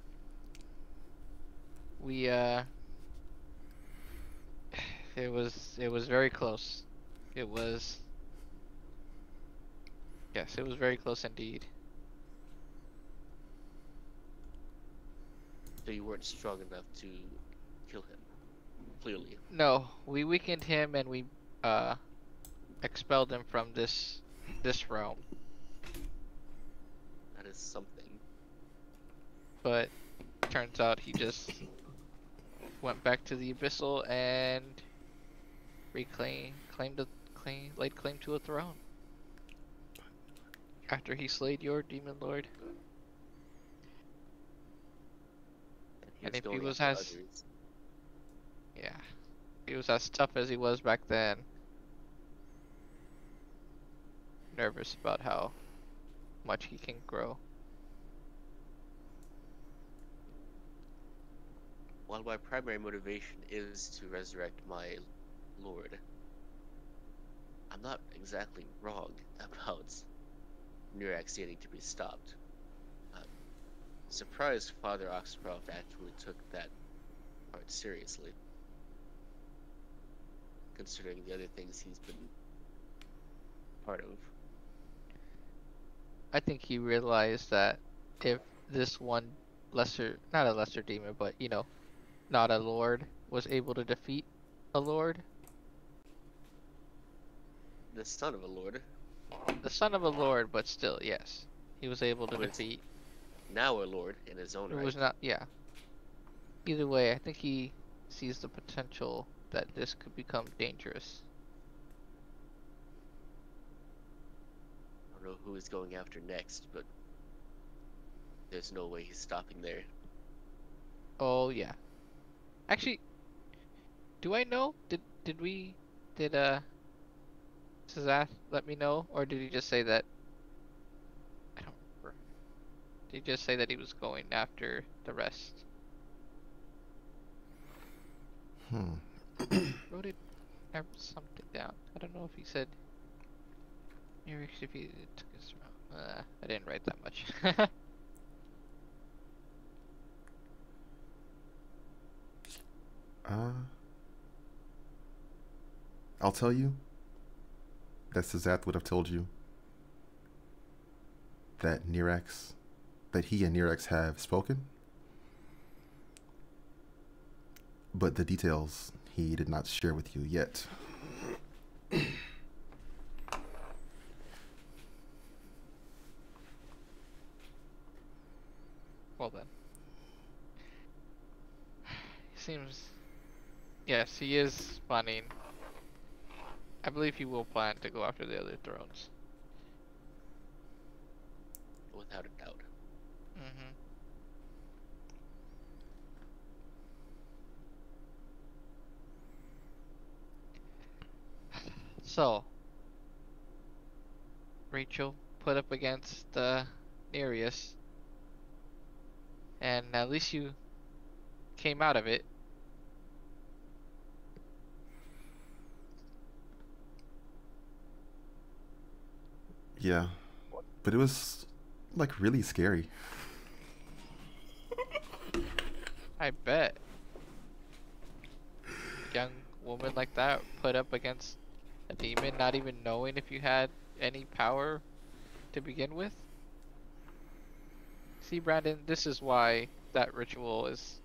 we it was very close. It was Yes, it was very close indeed. So you weren't strong enough to kill him. Clearly. No, we weakened him and we uh expelled him from this realm. That is something. But turns out he just went back to the abyssal and laid claim to a throne. After he slayed your demon lord. And And he if was he going was after as others. yeah, he was as tough as he was back then. Nervous about how much he can grow. While my primary motivation is to resurrect my lord, I'm not exactly wrong about Nirax needing to be stopped. I'm surprised Father Oxcroft actually took that part seriously, considering the other things he's been part of. I think he realized that if this one not a lesser demon, but you know, not a lord, was able to defeat a lord, The son of a lord, the son of a lord, but still, yes, he was able to who is defeat. now a lord in his own It right. was not, yeah. Either way, I think he sees the potential that this could become dangerous. I don't know who he's going after next, but there's no way he's stopping there. Oh yeah. Actually, do I know? Did Sazath let me know, or did he just say that? I don't remember. Did he just say that he was going after the rest? Hmm. Wrote it something down. I don't know if he said Eric if he took his I didn't write that much. Uh, I'll tell you that Sazat would have told you that Nirax, that he and Nirax have spoken, but the details he did not share with you yet. Well then. He seems yes, he is planning. I believe he will plan to go after the other thrones. Without a doubt. Mm-hmm. So, Rachel put up against Nereus, and at least you came out of it. Yeah, but it was like really scary. I bet. Young woman like that put up against a demon, not even knowing if you had any power to begin with. See, Brandon, this is why that ritual is.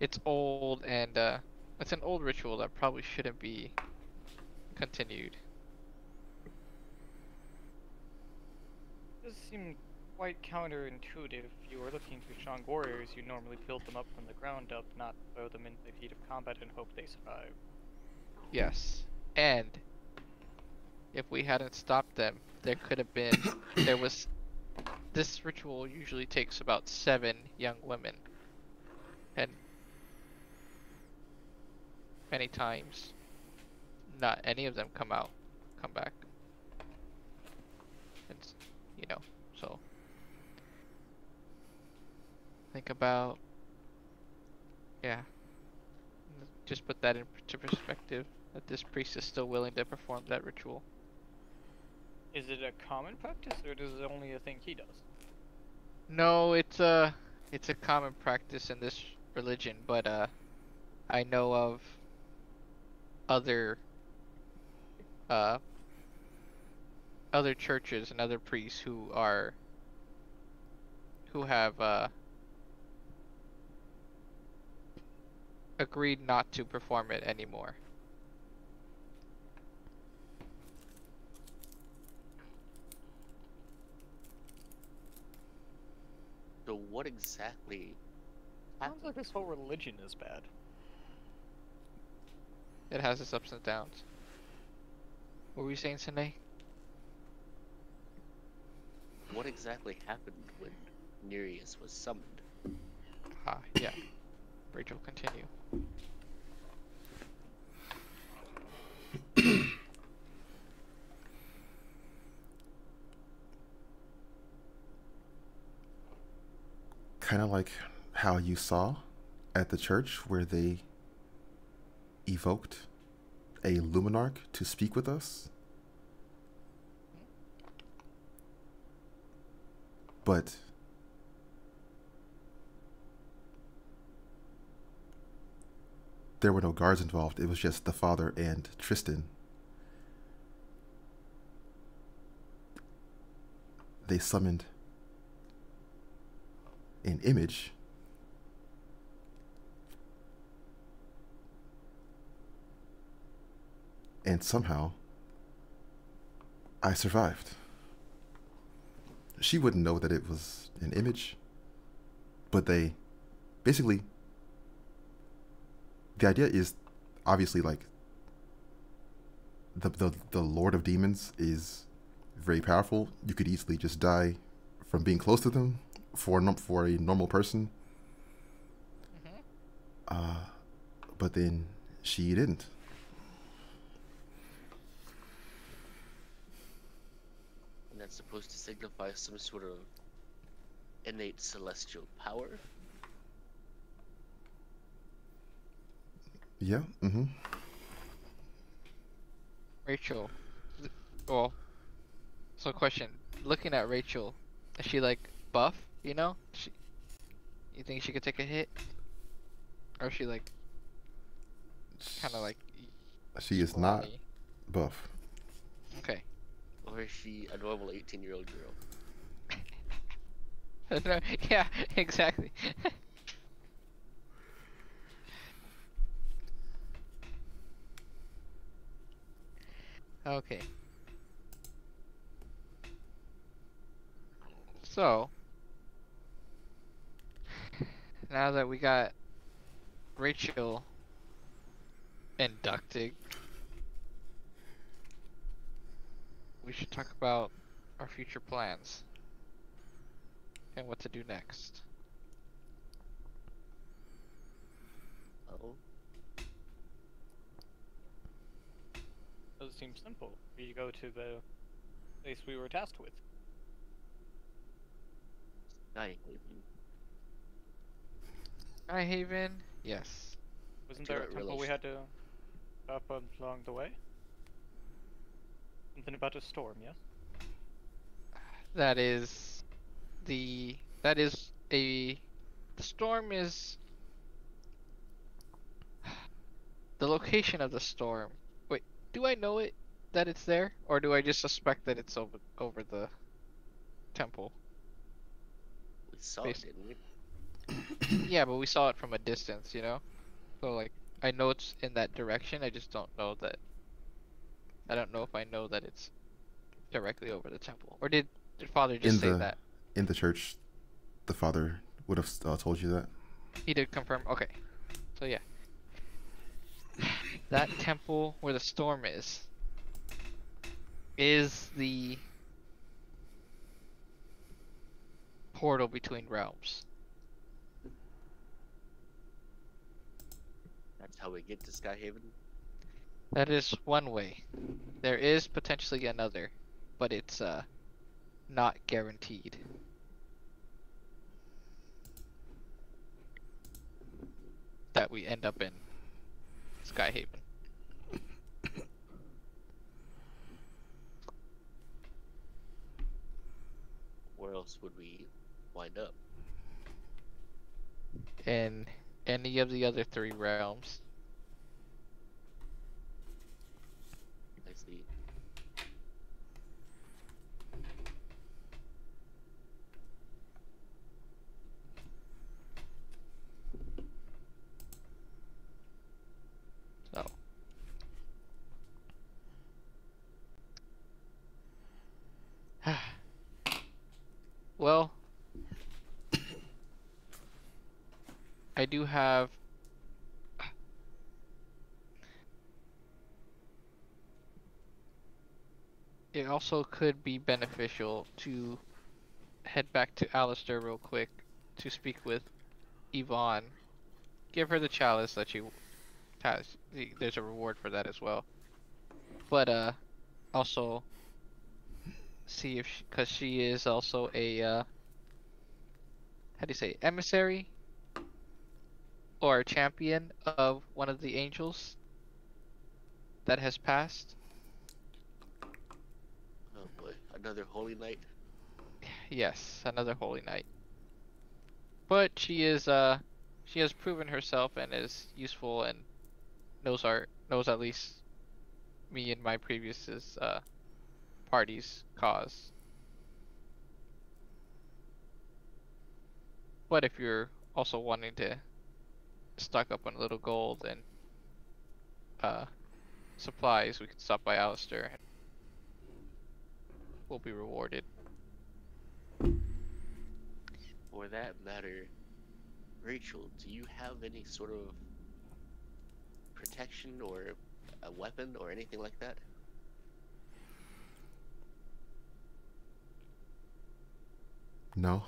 It's old and it's an old ritual that probably shouldn't be continued. This seemed quite counterintuitive. If you were looking for strong warriors, you normally build them up from the ground up, not throw them into the heat of combat and hope they survive. Yes. And if we hadn't stopped them, there could have been. There was. This ritual usually takes about 7 young women. And many times, not any of them come back. It's, you know, so. Think about. Yeah. Just put that into perspective. That this priest is still willing to perform that ritual. Is it a common practice, or is it only a thing he does? No, it's a common practice in this religion, but I know of other uh other churches and other priests who have agreed not to perform it anymore. So what exactly Sounds happened? like this whole religion is bad. It has its ups and downs. What were you saying, Sine? What exactly happened when Nereus was summoned? Ah, yeah. Rachel, continue. Kind of like how you saw at the church where they evoked a luminarch to speak with us. But there were no guards involved. It was just the father and Tristan. They summoned an image and somehow I survived. She wouldn't know that it was an image, but they basically, the idea is obviously like the Lord of Demons is very powerful. You could easily just die from being close to them for a normal person. Mm-hmm. But then she didn't. And that's supposed to signify some sort of innate celestial power? Yeah. Mm-hmm. Rachel, well, so question. Looking at Rachel, is she like buff? You know? You think she could take a hit? Or is she like kind of like She is not scrawny? buff. Okay. Or is she a normal 18-year-old girl? Yeah, exactly. Okay. So, now that we got Rachel inducted, we should talk about our future plans and what to do next. Oh, seems simple. We go to the place we were tasked with. Skyhaven. Skyhaven? Yes. Wasn't do there a not temple we relish. had to stop along the way? Something about a storm, yes? That is that is a the storm is the location of the storm. Wait, do I know it that it's there, or do I just suspect that it's over the temple? We saw it, Based, didn't we? yeah, but we saw it from a distance, you know. So like, I know it's in that direction. I just don't know that. I don't know if I know that it's directly over the temple, or did Father just In say the that? in the church, the father would have told you that. He did confirm. Okay, so yeah, that temple where the storm is the portal between realms. That's how we get to Skyhaven. That is one way. There is potentially another, but it's not guaranteed. That we end up in Skyhaven. Where else would we wind up? In any of the other three realms. I see. So well, I do have it also could be beneficial to head back to Alistair real quick to speak with Yvonne. Give her the chalice that she has. There's a reward for that as well. But also see if because she is also a how do you say emissary or a champion of one of the angels that has passed. Oh boy, another holy night. Yes, another holy knight. But she has proven herself and is useful and knows at least me and my previous party's cause. But if you're also wanting to stock up on a little gold and uh supplies, we can stop by Alistair and we'll be rewarded. For that matter, Rachel, do you have any sort of protection or a weapon or anything like that? No.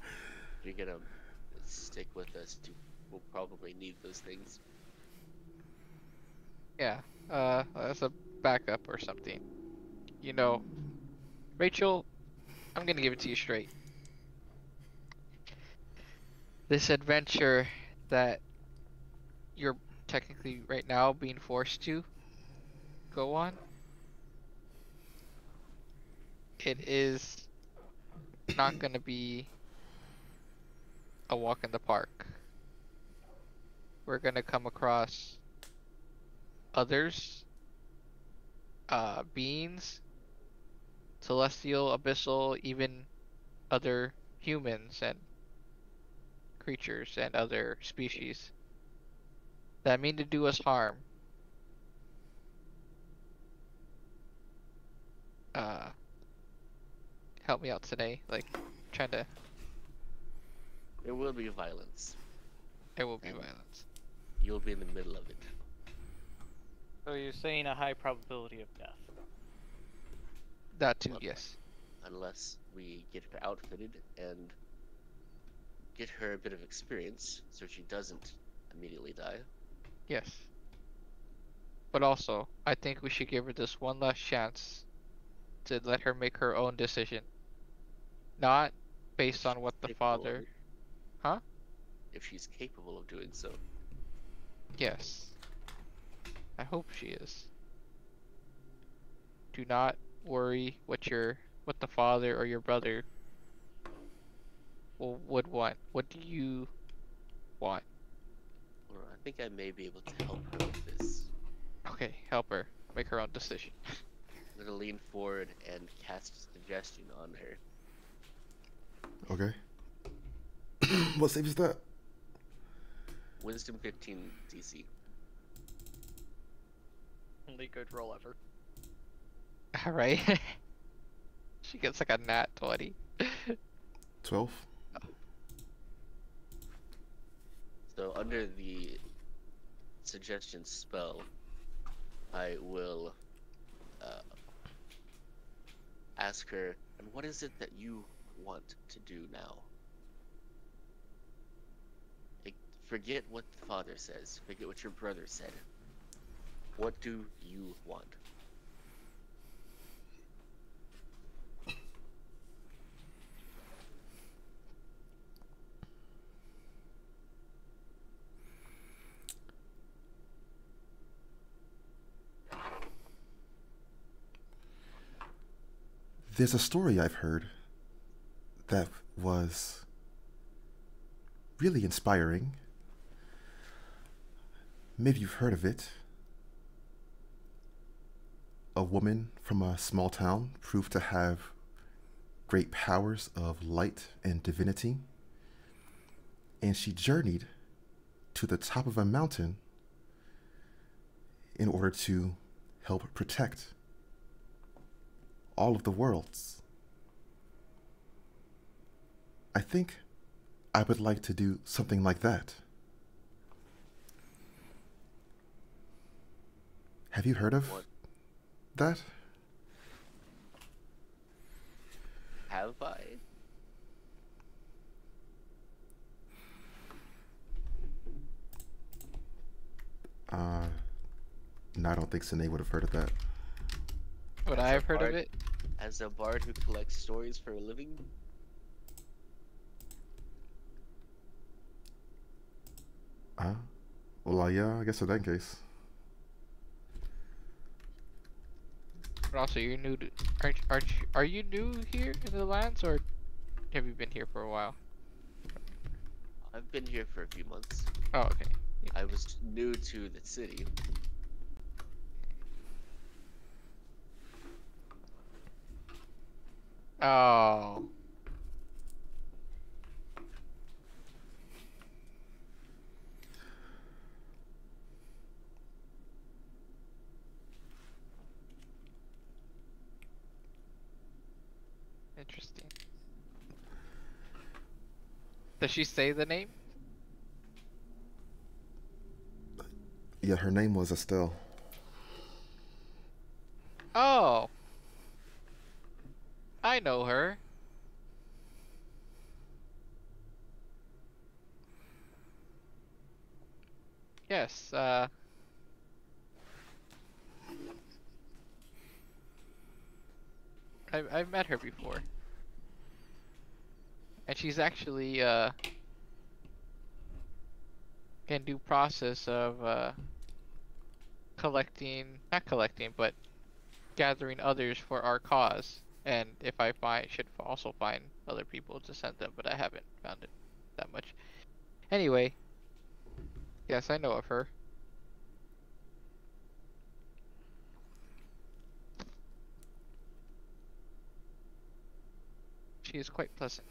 If you're gonna stick with us, we'll probably need those things. Yeah, as a backup or something. You know, Rachel, I'm gonna give it to you straight. This adventure that you're technically right now being forced to go on, it is not gonna be a walk in the park. We're gonna come across others, beings, celestial, abyssal, even other humans and creatures and other species that mean to do us harm. Uh, Help me out today. Like, trying to. There will be violence, There will be and violence. you'll be in the middle of it. So you're saying a high probability of death. That too, Well, yes. unless we get her outfitted and get her a bit of experience so she doesn't immediately die. Yes. But also, I think we should give her this one last chance to let her make her own decision. Not If based she's on what the capable of father. it. Huh? If she's capable of doing so. Yes. I hope she is. Do not worry what the father or your brother would want. What do you want? Or I think I may be able to help her with this. Okay, help her make her own decision. I'm gonna lean forward and cast suggestion on her. Okay. What save is that? Wisdom 15 DC. Only good roll ever. All right. She gets like a nat 20. 12. So under the suggestion spell, I will ask her, and what is it that you want to do now? Like, forget what the father says. Forget what your brother said. What do you want? There's a story I've heard that was really inspiring. Maybe you've heard of it. A woman from a small town proved to have great powers of light and divinity, and she journeyed to the top of a mountain in order to help protect all of the worlds. I think I would like to do something like that. Have you heard of What that? have I? No, I don't think Sine would have heard of that. Would As I a have heard of bard, it? as a bard who collects stories for a living? Uh, well, yeah, I guess in that case. But also, you're new to. Are you new here in the lands, or have you been here for a while? I've been here for a few months. Oh, okay. I was new to the city. Oh. Interesting. Does she say the name? Yeah, her name was Estelle. Oh. I know her. Yes, I've met her before. And she's actually, can do process of, not collecting, but gathering others for our cause. And if I should also find other people to send them, but I haven't found it that much. Anyway, yes, I know of her. She is quite pleasant.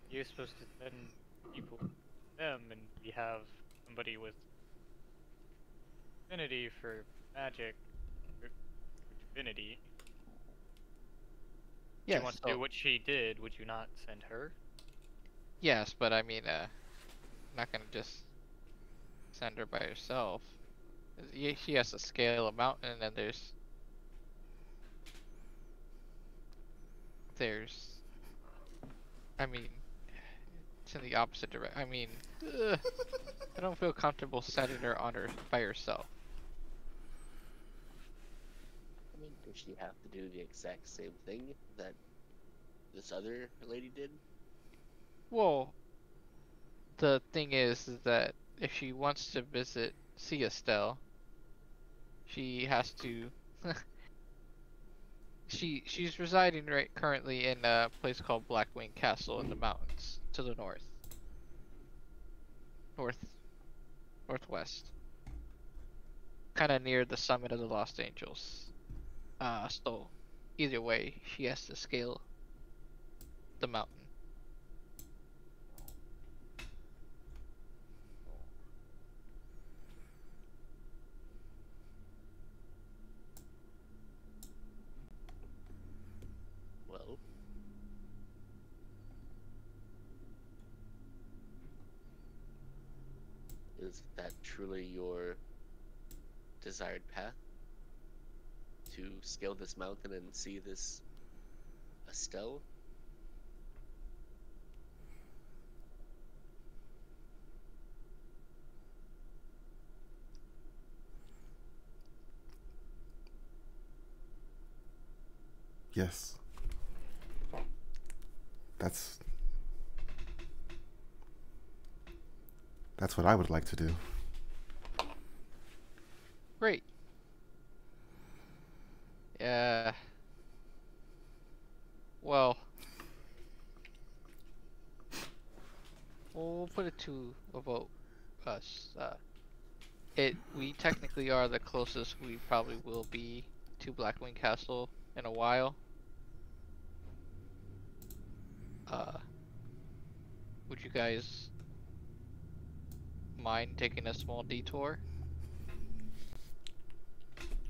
You're supposed to send people to them, and we have somebody with affinity for magic, or divinity. She Yes, wants to so do what she did. Would you not send her? yes, but I mean, not gonna just send her by herself. She has to scale a mountain, and then there's I mean, it's in the opposite direction. I mean, I don't feel comfortable setting her on her by herself. I mean, does she have to do the exact same thing that this other lady did? Well, the thing is that if she wants to see Estelle, she has to. She's residing right currently in a place called Blackwing Castle in the mountains to the north northwest, kind of near the summit of the Lost Angels. So either way, she has to scale the mountain. Well, is that truly your desired path? To scale this mountain and see this Estelle? Yes. That's that's what I would like to do. Great. Yeah. Well, we'll put it to a vote. Us. We technically are the closest we probably will be to Blackwing Castle in a while. Uh, would you guys mind taking a small detour?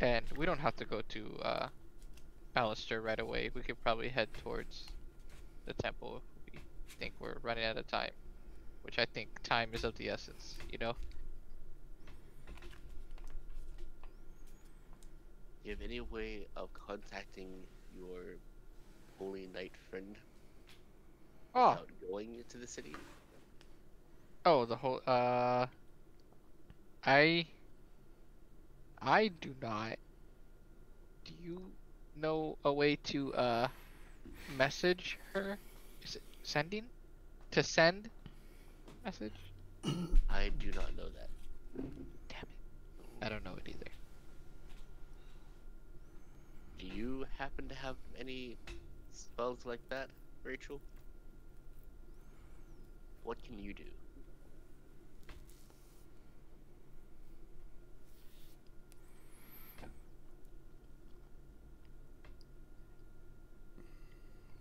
And we don't have to go to Alistair right away. We could probably head towards the temple if we think we're running out of time. Which I think time is of the essence, you know? Do you have any way of contacting your holy knight friend Oh, without going into the city? oh, the whole, I do not. Do you know a way to, message her? Is it sending? To send message? I do not know that. Damn it. I don't know it either. Do you happen to have any spells like that, Rachel? What can you do?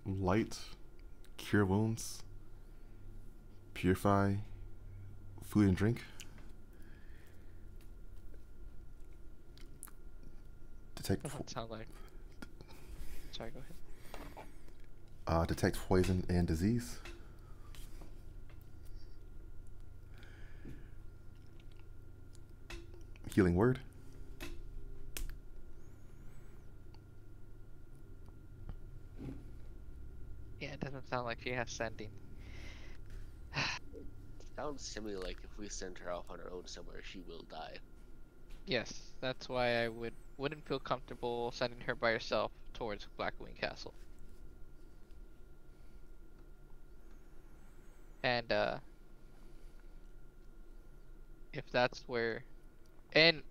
Light, cure wounds, purify food and drink, detect Doesn't sound like. Sorry, go ahead. detect poison and disease. Healing word. Yeah, it doesn't sound like she has sending. Sounds to me like if we send her off on her own somewhere, she will die. Yes, that's why I wouldn't feel comfortable sending her by herself towards Blackwing Castle. And if that's where, and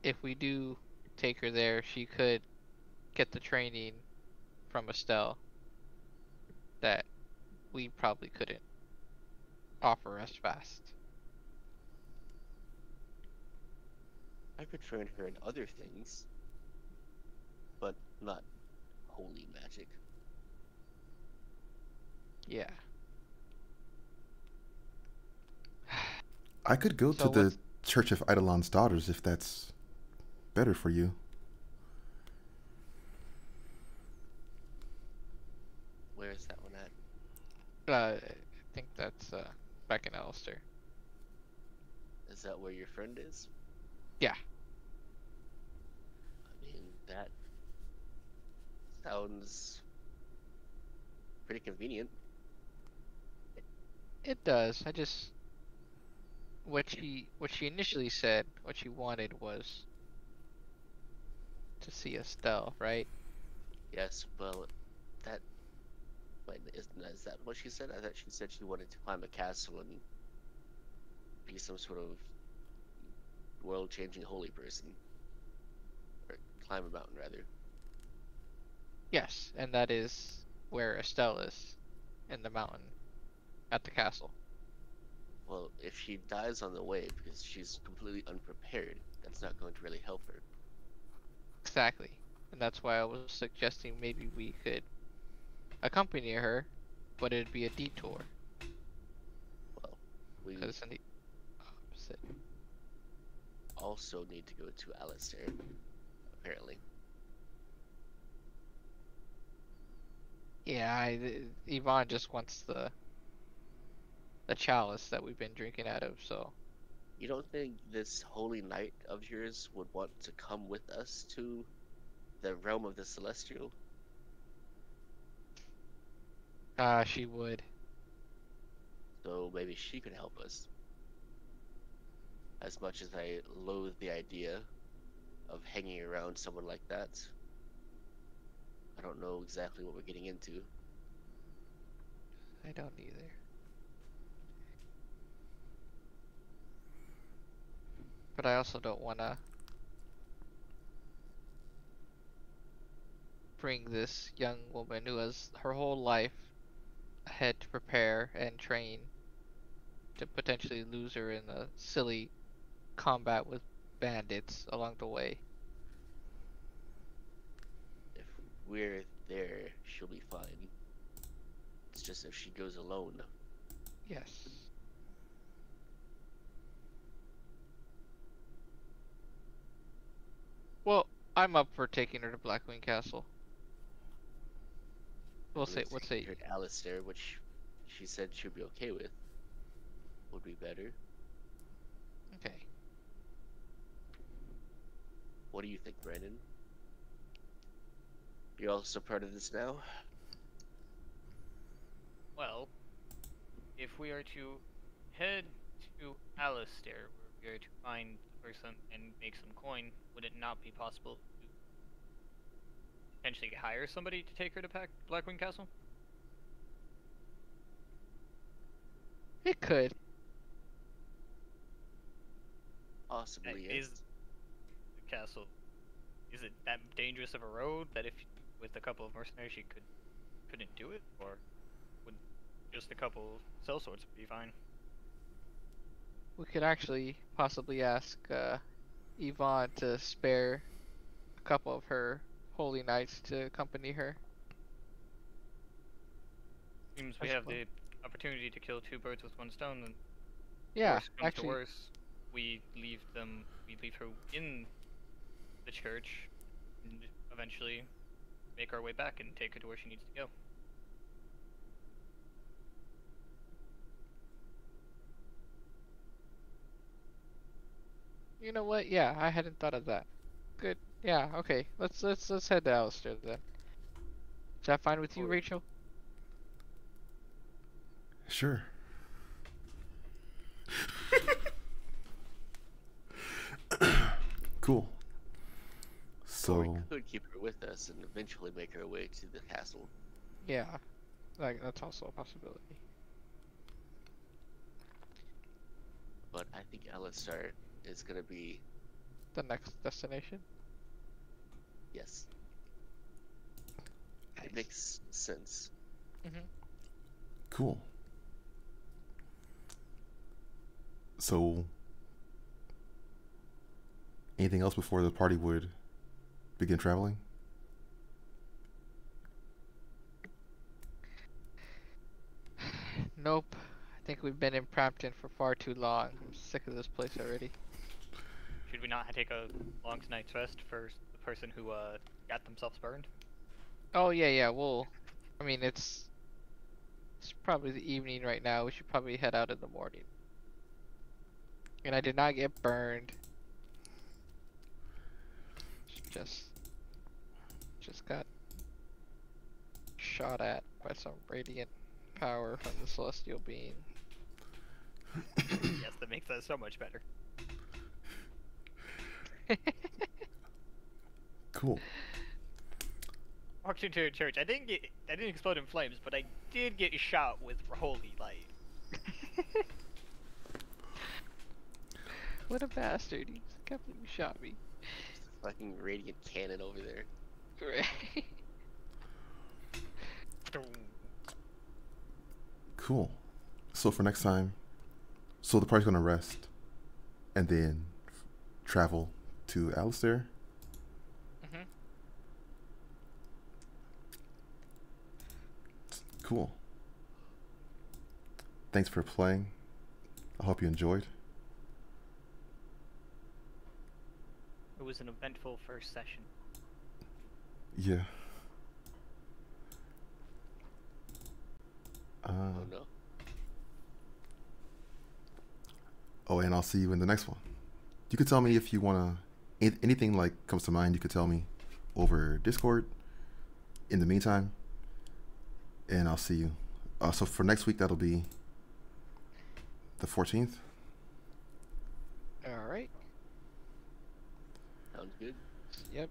if we do take her there, she could get the training from Estelle that we probably couldn't offer as fast. I could train her in other things, but not holy magic. Yeah. I could go to So the what's Church of Eidolon's Daughters if that's better for you. Where is that one at? I think that's back in Alistair. Is that where your friend is? Yeah. I mean, that sounds pretty convenient. It does. I just what she initially said, what she wanted was to see Estelle, right? Yes, well, that wait, is that what she said? I thought she said she wanted to climb a castle and be some sort of world-changing holy person, or climb a mountain rather. Yes, and that is where Estelle is, in the mountain at the castle. Well, if she dies on the way because she's completely unprepared, that's not going to really help her. Exactly. And that's why I was suggesting maybe we could accompany her, but it'd be a detour, Well, we because it's in the opposite. also need to go to Alistair, apparently. Yeah, Yvonne just wants the chalice that we've been drinking out of, so You don't think this holy knight of yours would want to come with us to the realm of the celestial? she would. So maybe she could help us. As much as I loathe the idea of hanging around someone like that, I don't know exactly what we're getting into. I don't either. But I also don't want to bring this young woman who has her whole life ahead to prepare and train to potentially lose her in a silly combat with bandits along the way. If we're there, she'll be fine. It's just if she goes alone. Yes. Well, I'm up for taking her to Blackwing Castle. We'll I say, mean, we'll taking say, her to Alistair, which she said she'd be okay with, would be better. okay. What do you think, Brandon? You're also part of this now? Well, if we are to head to Alistair, where we are to find the person and make some coin, would it not be possible to potentially hire somebody to take her to Blackwing Castle? It could. Possibly, Is yes. the castle, is it that dangerous of a road that if with a couple of mercenaries she couldn't do it, or would just a couple sellswords be fine? We could actually possibly ask Yvonne to spare a couple of her holy knights to accompany her. Seems I we have suppose. the opportunity to kill two birds with one stone. And Yeah, worst comes to actually, worst, we leave her in the church, and eventually make our way back and take her to where she needs to go. you know what? Yeah, I hadn't thought of that. Good. Yeah, okay. Let's head to Alistair then. Is that fine with you, Or Rachel? Sure. Cool. or we So, could keep her with us and eventually make our way to the castle. Yeah, like that's also a possibility. But I think Alistair is gonna be, The next destination. yes, it Nice. makes sense. Mhm. cool. So, anything else before the party would begin traveling? Nope. I think we've been in Prampton for far too long. I'm sick of this place already. Should we not take a long night's rest for the person who got themselves burned? Oh yeah, yeah. I mean, it's probably the evening right now. We should probably head out in the morning. And I did not get burned. Just just got shot at by some radiant power from the celestial being. Yes, that makes that so much better. Cool. Walked into a church. I didn't explode in flames, but I did get shot with holy light. What a bastard. He can't believe you shot me. There's a fucking radiant cannon over there. Right. Cool. So for next time, so the party's gonna rest, and then travel to Alistair. Mhm. Cool. Thanks for playing. I hope you enjoyed. It was an eventful first session. Yeah. Oh no. Oh, and I'll see you in the next one. You could tell me if you wanna anything like comes to mind. You could tell me over Discord. In the meantime, and I'll see you. So for next week, that'll be the 14th. Alright. Sounds good. Yep.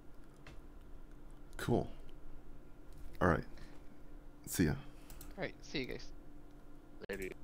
Cool. All right. See ya. Alright, see you guys. Later.